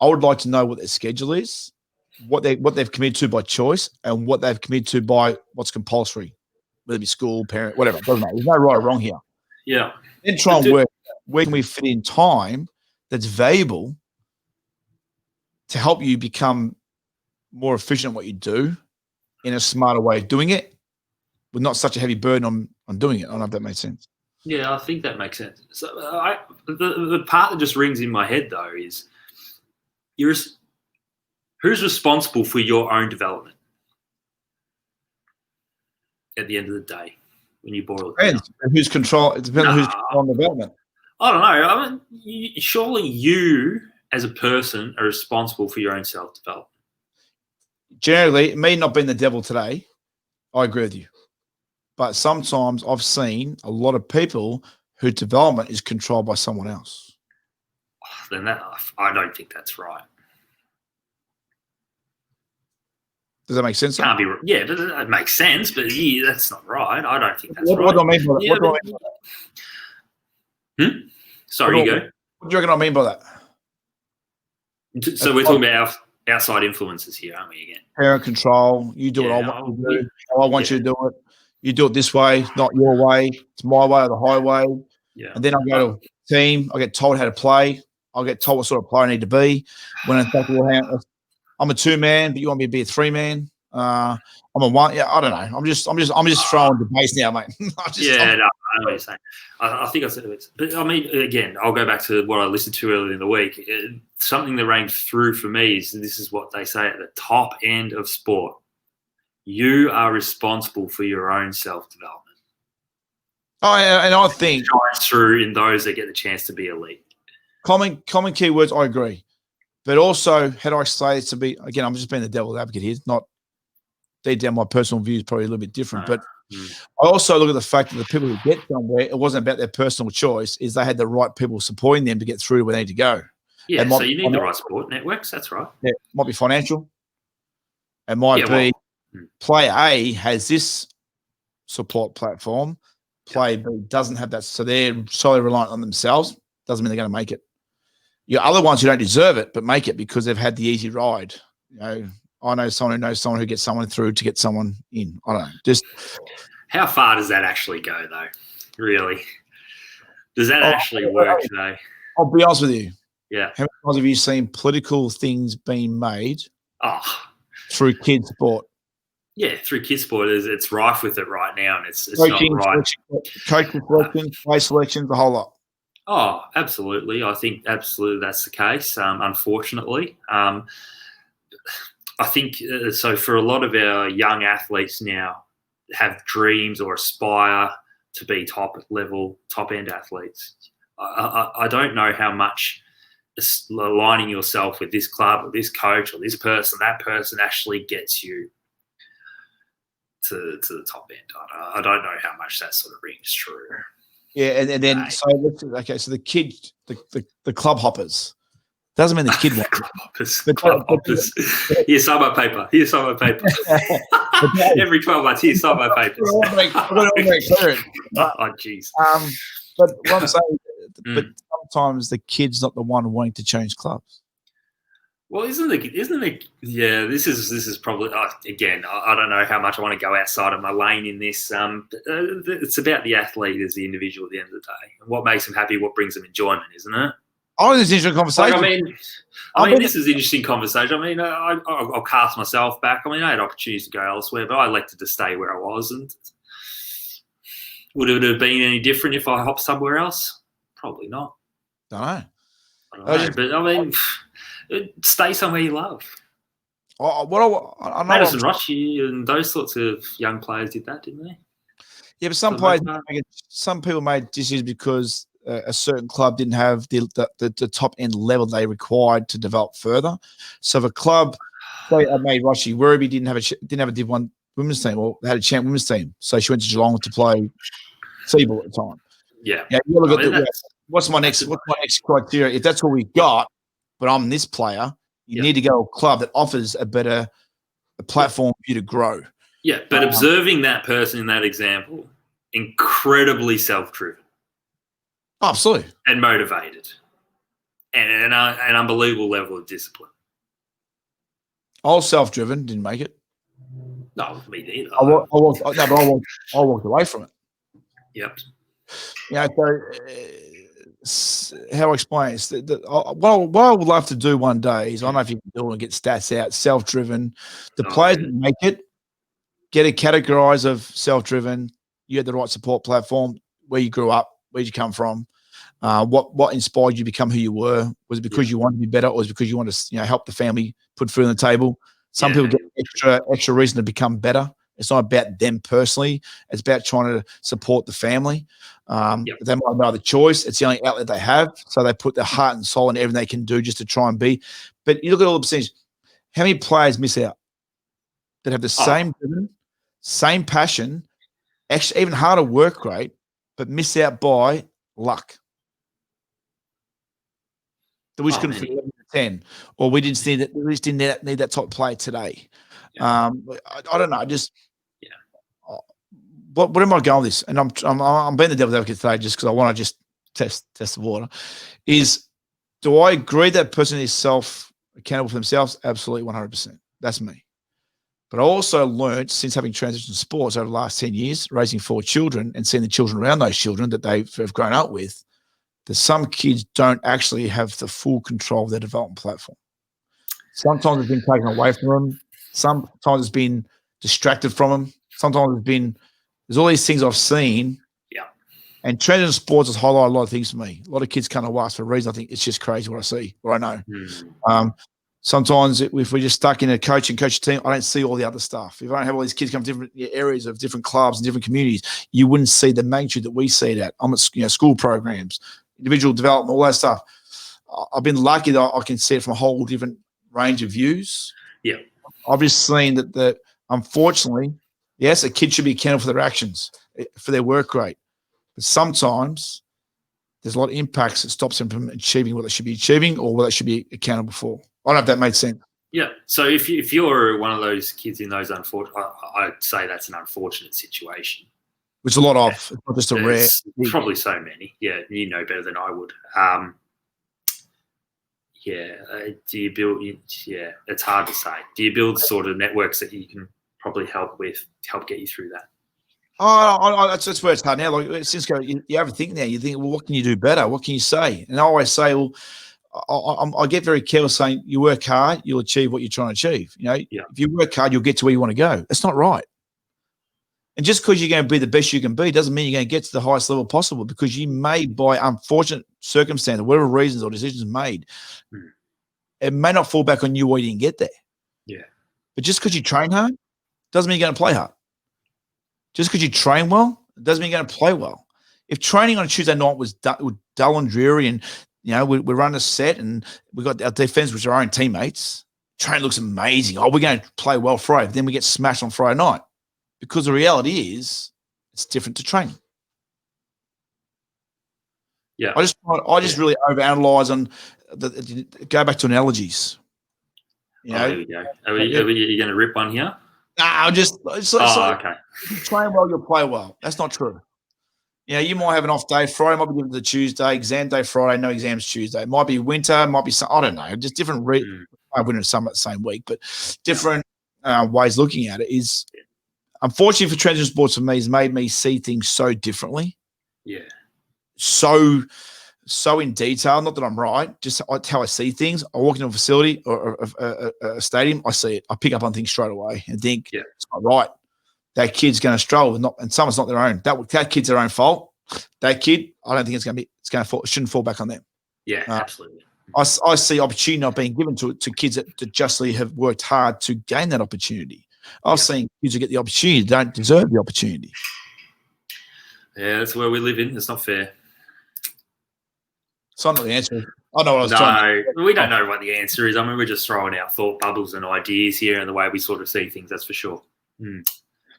I would like to know what their schedule is, what they've committed to by choice, and what they've committed to by what's compulsory, whether it be school, parent, whatever. It doesn't matter. There's no right or wrong here. Yeah. Then try and work. Where can we fit in time that's valuable to help you become more efficient at what you do in a smarter way of doing it, with not such a heavy burden on doing it. I don't know if that makes sense. Yeah, I think that makes sense. So the part that just rings in my head, though, is who's responsible for your own development at the end of the day when you boil it down? Who's control? It depends on who's controlling development. I don't know. I mean, surely you as a person are responsible for your own self-development. Generally, me not being the devil today, I agree with you. But sometimes I've seen a lot of people whose development is controlled by someone else. Then I don't think that's right. Does that make sense? Can't be. Yeah, it makes sense, but that's not right. I don't think that's right. What do I mean by that? Yeah, what do I mean by that? Sorry, you go. What do you reckon I mean by that? So we're talking about outside influences here, aren't we, again? Parent control. You do what I want you to do. How I want you to do it. You do it this way, not your way. It's my way or the highway. Yeah. And then I go to a team. I get told how to play. I'll get told what sort of player I need to be. When in fact, I'm a 2-man, but you want me to be a 3-man. I'm a 1. Yeah, I don't know. I'm just throwing the base now, mate. No, I know what you're saying. I think I said it. But I mean, again, I'll go back to what I listened to earlier in the week. Something that rang through for me is this is what they say at the top end of sport. You are responsible for your own self-development. Oh, and I think shines through in those that get the chance to be elite. Common keywords, I agree. But also, had I stated to be, again, I'm just being the devil's advocate here, not deep down my personal view is probably a little bit different. But I also look at the fact that the people who get somewhere, it wasn't about their personal choice, is they had the right people supporting them to get through to where they need to go. Yeah, so you need the right support networks, that's right. Yeah, it might be financial. It might be player A has this support platform. Player B doesn't have that. So they're solely reliant on themselves. Doesn't mean they're going to make it. Your other ones who don't deserve it, but make it because they've had the easy ride. You know, I know someone who knows someone who gets someone through to get someone in. I don't know. Just how far does that actually go, though? Really? Does that actually work, though? I'll be honest with you. Yeah. How many times have you seen political things being made through kids' sport? Yeah, through kids' sport, it's rife with it right now, and it's coaching, not right. Coaching selection, play selections, the whole lot. Oh, absolutely. I think absolutely that's the case, unfortunately. I think so for a lot of our young athletes now have dreams or aspire to be top-end athletes. I don't know how much aligning yourself with this club or this coach or this person, that person actually gets you to the top end. I don't know how much that sort of rings true. Yeah, and then so the kid, the club hoppers. Doesn't mean the kid wants club hoppers. Here's some of my paper. Every 12 months, here's some of my papers. Oh, jeez. But what I'm saying, but sometimes the kid's not the one wanting to change clubs. Well, isn't it? Yeah, this is probably again. I don't know how much I want to go outside of my lane in this. It's about the athlete as the individual at the end of the day, and what makes them happy, what brings them enjoyment, isn't it? Oh, this is an interesting conversation. Like, this is an interesting conversation. I mean, I'll cast myself back. I mean, I had opportunities to go elsewhere, but I elected to stay where I was. And would it have been any different if I hopped somewhere else? Probably not. Don't know. But I mean, stay somewhere you love. I know Madison Rossi and those sorts of young players did that, didn't they? Yeah, but some people made decisions because a certain club didn't have the top end level they required to develop further. So if a club, say I made Rossi, Werribee didn't have a Div 1 women's team, or they had a champ women's team, so she went to Geelong to play Seaball at the time. Yeah. You look at what's my next criteria? If that's what we got, but I'm this player, you need to go to a club that offers a better platform for you to grow. Yeah, but observing that person in that example, incredibly self-driven. Absolutely. And motivated. And an unbelievable level of discipline. I was self-driven, didn't make it. No, me neither. I walked away from it. Yep. Yeah, so how I explain it? What I would love to do one day is, I don't know if you can do it and get stats out, self-driven. The players that make it, get a categorize of self-driven. You had the right support platform, where you grew up, where you come from, what inspired you to become who you were. Was it because you wanted to be better, or was it because you wanted to help the family put food on the table? Some people get extra reason to become better. It's not about them personally. It's about trying to support the family. They might have no other choice. It's the only outlet they have. So they put their heart and soul in everything they can do just to try and be. But you look at all the percentages. How many players miss out that have the same passion, actually even harder work rate, but miss out by luck? That we just couldn't fit 11 to 10, or we just didn't need that type of player today. I don't know. What am I going with this? And I'm being the devil's advocate today just because I want to just test the water. Do I agree that person is self-accountable for themselves? Absolutely, 100%. That's me. But I also learned, since having transitioned sports over the last 10 years, raising 4 children and seeing the children around those children that they have grown up with, that some kids don't actually have the full control of their development platform. Sometimes it's been taken away from them. Sometimes it's been distracted from them. Sometimes there's all these things I've seen. Yeah. And transition sports has highlighted a lot of things for me. A lot of kids come to us for a reason. I think it's just crazy what I see, what I know. Sometimes if we're just stuck in a coach team, I don't see all the other stuff. If I don't have all these kids come from different areas of different clubs and different communities, you wouldn't see the magnitude that we see it at. I'm at school programs, individual development, all that stuff. I've been lucky that I can see it from a whole different range of views. Yeah. I've just seen that unfortunately, yes, a kid should be accountable for their actions, for their work rate. But sometimes there's a lot of impacts that stops them from achieving what they should be achieving or what they should be accountable for. I don't know if that made sense. Yeah. So if you're one of those kids in those I'd say that's an unfortunate situation. Which a lot of. It's not just a rare. Probably so many. Yeah, you know better than I would. Do you build? Yeah, it's hard to say. Do you build sort of networks that you can probably help get you through that? That's where it's hard now. Like, since you have a think now. You think, well, what can you do better? What can you say? And I always say, well, I get very careful saying, you work hard, you'll achieve what you're trying to achieve. If you work hard, you'll get to where you want to go. That's not right. And just because you're going to be the best you can be doesn't mean you're going to get to the highest level possible, because you may, by unfortunate circumstance, or whatever reasons or decisions made, it may not fall back on you or you didn't get there. Yeah. But just because you train hard doesn't mean you're going to play hard. Just because you train well doesn't mean you're going to play well. If training on a Tuesday night was dull and dreary, and we run a set and we got our defense, which are our own teammates, training looks amazing. Oh, we're going to play well Friday, but then we get smashed on Friday night. Because the reality is, it's different to training. Yeah, I just really overanalyze on go back to analogies. There we go. Are you going to rip one here? Nah, okay. If you train well, you'll play well. That's not true. You might have an off day. Friday might be different to Tuesday. Exam day Friday, no exams Tuesday. It might be winter. It might be I don't know. Just different. I win some at the same week, but different ways looking at it is, unfortunately for transition sports, for me, has made me see things so differently. Yeah. So in detail. Not that I'm right, just how I see things. I walk into a facility or a stadium, I see it. I pick up on things straight away and think it's not right. That kid's going to struggle, and someone's not their own. That kid's their own fault. That kid, I don't think it shouldn't fall back on them. Yeah, absolutely. I see opportunity not being given to kids that justly have worked hard to gain that opportunity. I've seen kids who get the opportunity don't deserve the opportunity. Yeah, that's where we live in. It's not fair. So I'm not the answer. I know what I was trying to. We don't know what the answer is. I mean, we're just throwing out thought bubbles and ideas here and the way we sort of see things, that's for sure.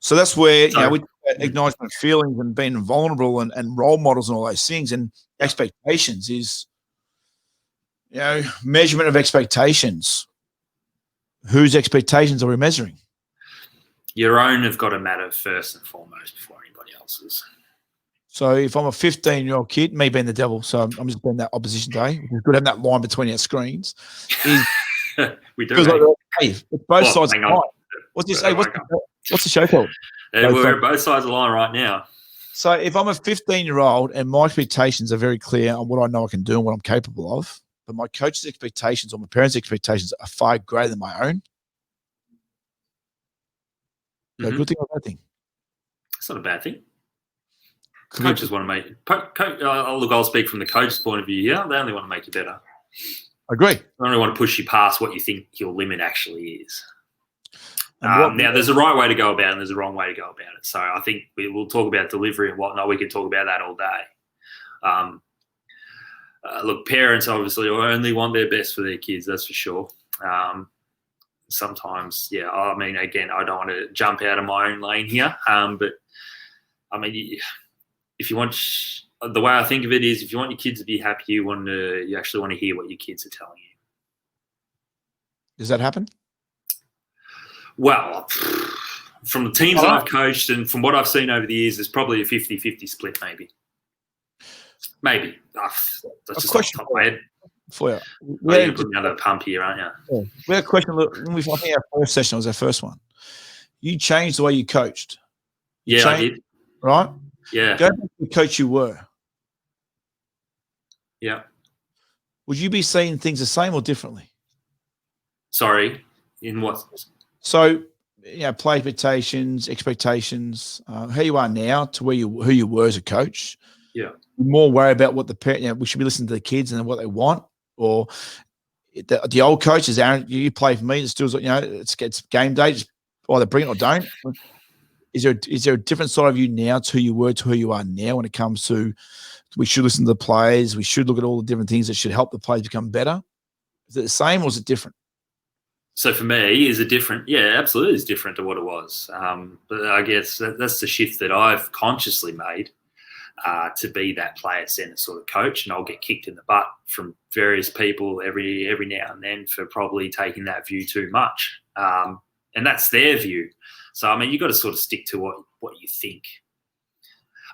So that's where we acknowledgement of feelings and being vulnerable and role models and all those things, and expectations is, measurement of expectations. Whose expectations are we measuring? Your own have got to matter first and foremost before anybody else's. So if I'm a 15-year-old kid, me being the devil, so I'm just being that opposition day, which is good having that line between our screens. We do. It's both sides of the line. What's this? Hey, what's the show called? We're both sides of the line right now. So if I'm a 15-year-old and my expectations are very clear on what I know I can do and what I'm capable of, but my coach's expectations or my parents' expectations are far greater than my own, is that a good thing or a bad thing? It's not a bad thing. Coaches want to make I'll speak from the coach's point of view here. They only want to make you better. I agree. They only want to push you past what you think your limit actually is. Now, there's a right way to go about it and there's a wrong way to go about it. So I think we'll talk about delivery and whatnot. We could talk about that all day. Look, parents obviously only want their best for their kids, that's for sure. Sometimes, I mean, again, I don't want to jump out of my own lane here, but I mean, if you want, the way I think of it is, if you want your kids to be happy, you actually want to hear what your kids are telling you. Does that happen? Well, from the teams that I've coached and from what I've seen over the years, there's probably a 50-50 split, maybe. That's just off the top of my head. For you. You're putting another pump here, aren't you? Yeah. We had a question. Look, I think our first session was our first one. You changed the way you coached. I did. Right? Yeah. Go back to the coach you were. Yeah. Would you be seeing things the same or differently? Sorry, in what? So, play expectations, how you are now to who you were as a coach. Yeah. More worry about what the parent, we should be listening to the kids and what they want, or the old coaches, Aaron, you play for me, it's still, it's game day, just either bring it or don't. Is there a different side of you now to who you were to who you are now when it comes to, we should listen to the players, we should look at all the different things that should help the players become better? Is it the same or is it different? So for me, is it different? Yeah, absolutely, it's different to what it was. But I guess that's the shift that I've consciously made to be that player-centered sort of coach, and I'll get kicked in the butt from various people every now and then for probably taking that view too much, and that's their view. So I mean, you've got to sort of stick to what you think.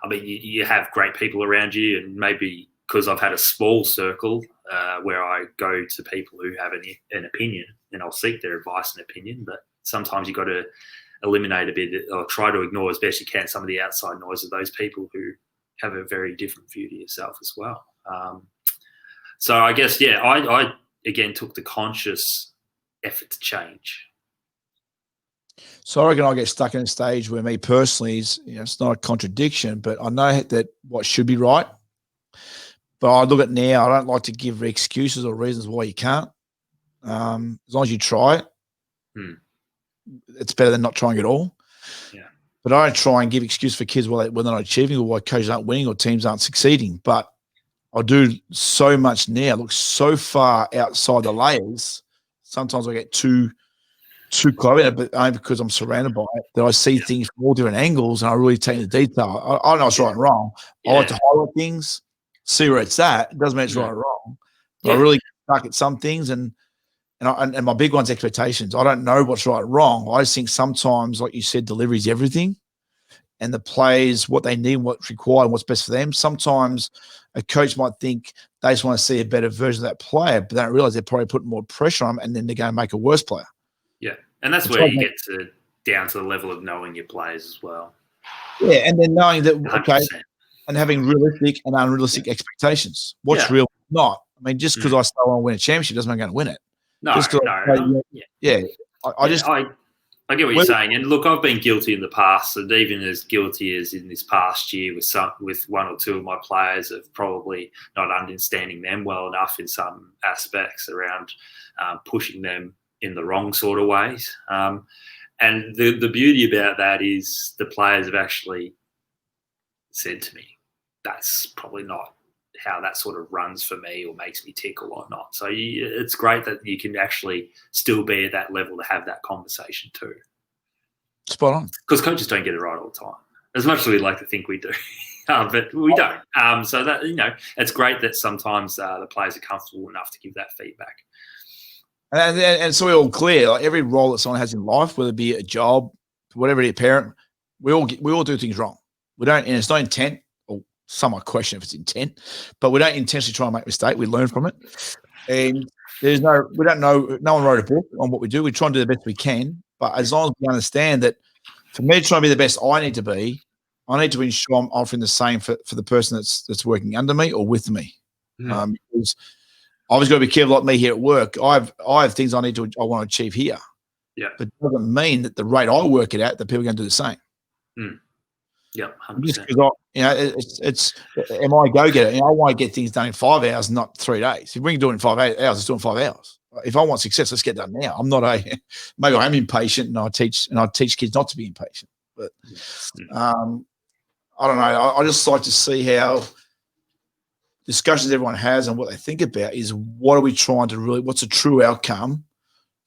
I mean, you have great people around you, and maybe because I've had a small circle where I go to people who have an opinion, and I'll seek their advice and opinion. But sometimes you've got to eliminate a bit or try to ignore as best you can some of the outside noise of those people who have a very different view to yourself as well. So I guess, I again took the conscious effort to change. So I reckon I get stuck in a stage where me personally is, it's not a contradiction, but I know that what should be right. But I look at now, I don't like to give excuses or reasons why you can't. As long as you try it, it's better than not trying at all. Yeah. But I don't try and give excuses for kids when they're not achieving or why coaches aren't winning or teams aren't succeeding. But I do so much now, look so far outside the layers. Sometimes I get too close, but only because I'm surrounded by it, that I see things from all different angles and I really take the detail. I know it's right and wrong. I like to highlight things, see where it's at. It doesn't mean it's right or wrong. But I really get stuck at some things and my big one's expectations. I don't know what's right or wrong. I just think sometimes, like you said, delivery is everything. and the players, what they need, what's required, and what's best for them. Sometimes a coach might think they just want to see a better version of that player, but they don't realize they're probably putting more pressure on them, and then they're going to make a worse player. Yeah, and that's where you get down to the level of knowing your players as well. Yeah, and then knowing that, 100%. and having realistic and unrealistic expectations. What's real, not. I mean, just because I still want to win a championship doesn't mean I'm going to win it. No, I get what you're saying. And look, I've been guilty in the past, and even as guilty as in this past year with one or two of my players of probably not understanding them well enough in some aspects around pushing them in the wrong sort of ways. And the beauty about that is the players have actually said to me, that's probably not how that sort of runs for me or makes me tick or whatnot. So it's great that you can actually still be at that level to have that conversation too. Spot on. Because coaches don't get it right all the time, as much as we like to think we do. But we don't. So that, it's great that sometimes the players are comfortable enough to give that feedback. And so we're all clear. Like every role that someone has in life, whether it be a job, whatever, a parent, we all do things wrong. We don't, and it's not intent. Or some might question if it's intent, but we don't intentionally try and make a mistake. We learn from it, and we don't know. No one wrote a book on what we do. We try and do the best we can, but as long as we understand that, for me to try and be the best I need to ensure I'm offering the same for the person that's working under me or with me. Because I've always got to be careful, like me here at work. I have things I want to achieve here. Yeah. But it doesn't mean that the rate I work it at, that people are going to do the same. Yeah, 100%. It's am I a go-getter? I want to get things done in 5 hours, not 3 days. If we can do it in 5 hours, let's do it in 5 hours. If I want success, let's get done now. I'm not maybe I'm impatient, and I teach kids not to be impatient. But I don't know. I just like to see how discussions everyone has and what they think about is what are we trying to what's a true outcome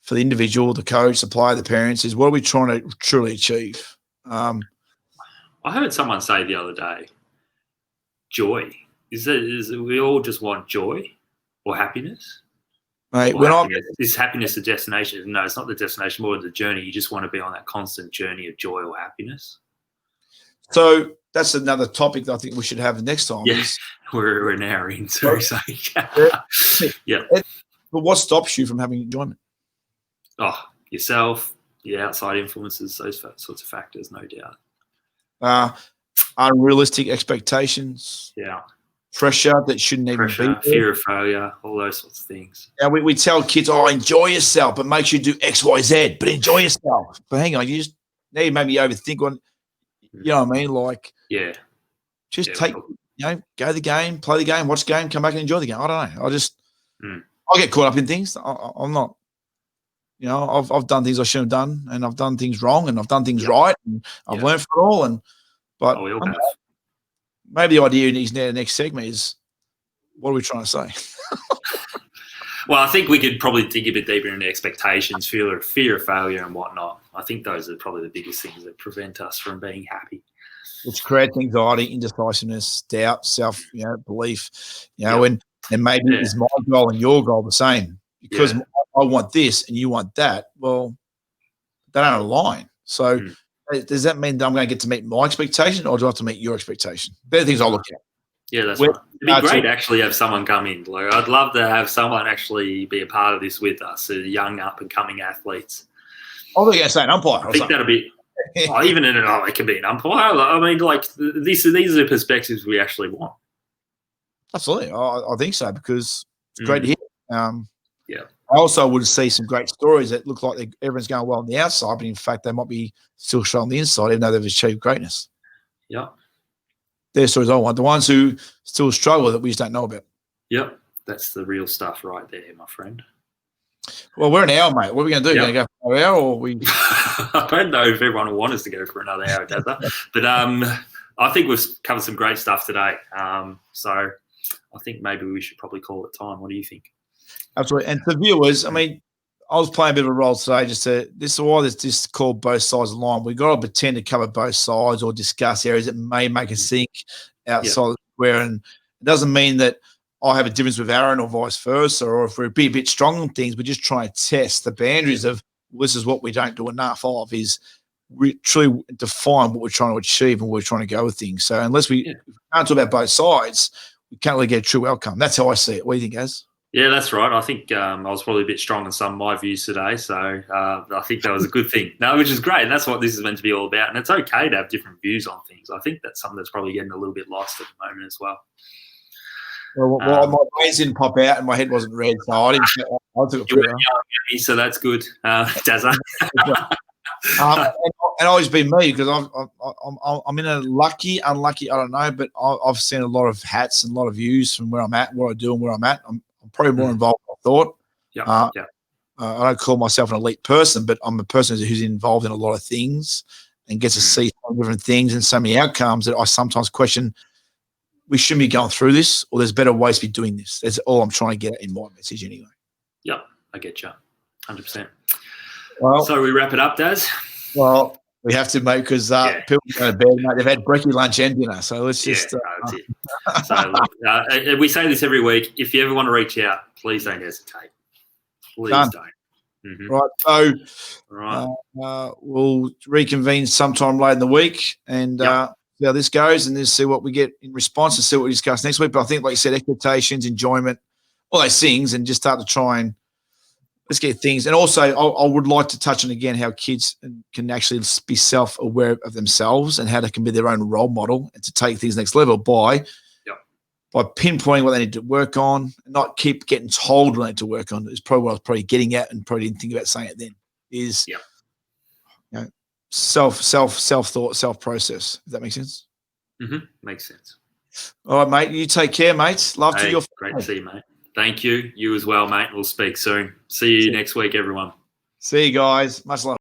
for the individual, the coach, the player, the parents, is what are we trying to truly achieve? I heard someone say the other day, joy. Is we all just want joy or happiness? Mate, is happiness the destination? No, it's not the destination, more the journey. You just want to be on that constant journey of joy or happiness. So that's another topic that I think we should have next time. Yeah, we're an hour into. Yeah. But what stops you from having enjoyment? Oh, yourself, your outside influences, those sorts of factors, no doubt. Unrealistic expectations. Yeah. Pressure that shouldn't even be there. Fear of failure, all those sorts of things. Yeah, we tell kids, enjoy yourself, but make sure you do X, Y, Z, but enjoy yourself. But hang on, you maybe overthink on, you know what I mean? Like, yeah. Just go to the game, play the game, watch the game, come back and enjoy the game. I don't know. I get caught up in things. I'm not, I've done things I shouldn't have done, and I've done things wrong, and I've done things right, and I've learned from it all. But maybe the idea in the next segment is, what are we trying to say? Well, I think we could probably dig a bit deeper into expectations, fear of failure and whatnot. I think those are probably the biggest things that prevent us from being happy. Which creates anxiety, indecisiveness, doubt, self-belief, and maybe is my goal and your goal the same? Because I want this and you want that. Well, they don't align. So does that mean that I'm going to get to meet my expectation, or do I have to meet your expectation? They're the things I look at. Yeah, that's right. It'd be great to actually have someone come in. Like, I'd love to have someone actually be a part of this with us, the young up-and-coming athletes. I was going to say an umpire. I think that'd be even it could be an umpire. I mean, like, these are the perspectives we actually want. Absolutely. I think so, because it's great to hear. Yeah. I also would see some great stories that look like everyone's going well on the outside, but in fact, they might be still showing the inside, even though they've achieved greatness. Yeah. Their stories I want. The ones who still struggle that we just don't know about. Yep. That's the real stuff right there, my friend. Well, we're an hour, mate. What are we going to do? Going to go for an hour, or we? I don't know if everyone will want us to go for another hour, does that? But I think we've covered some great stuff today. So I think maybe we should probably call it time. What do you think? Absolutely. And for viewers, I mean, I was playing a bit of a role today. This is why this called Both Sides of the Line. We've got to pretend to cover both sides or discuss areas that may make us think outside of the square. And it doesn't mean that I have a difference with Aaron or vice versa, or if we're a bit strong on things, we just try and test the boundaries of this is what we don't do enough of, is we truly define what we're trying to achieve and where we're trying to go with things. So unless we can't talk about both sides, we can't really get a true outcome. That's how I see it. What do you think, Az? Yeah, that's right. I think I was probably a bit strong on some of my views today, so I think that was a good thing. No, which is great, and that's what this is meant to be all about. And it's okay to have different views on things. I think that's something that's probably getting a little bit lost at the moment as well. Well, my brains didn't pop out and my head wasn't red, so I didn't. I took a picture. So that's good, Dazza. And always been me because I'm in a unlucky, I don't know, but I've seen a lot of hats and a lot of views from where I'm at, what I do, and where I'm at. I'm probably more involved than I thought. I don't call myself an elite person, but I'm a person who's involved in a lot of things and gets to see so different things and so many outcomes that I sometimes question. We shouldn't be going through this, or there's better ways to be doing this. That's all I'm trying to get at in my message, anyway. Yeah, I get you, 100%. Well, so we wrap it up, Daz. Well, we have to, mate, because people go to bed, mate. They've had brekkie, lunch, and dinner. So let's just. That's it. So look, we say this every week. If you ever want to reach out, please don't hesitate. Please don't. Mm-hmm. Right. So we'll reconvene sometime later in the week and see how this goes, and then see what we get in response and see what we discuss next week. But I think, like you said, expectations, enjoyment, all those things, and just start to try and let's get things. And also, I would like to touch on again how kids can actually be self-aware of themselves and how they can be their own role model and to take things next level by pinpointing what they need to work on and not keep getting told what they need to work on. Is probably what I was probably getting at and probably didn't think about saying it then. Is self-thought, self-process. Does that make sense? Mm-hmm. Makes sense. All right, mate. You take care, mate. Love to your. Great to see you, mate. Thank you. You as well, mate. We'll speak soon. See you next week, everyone. See you guys. Much love.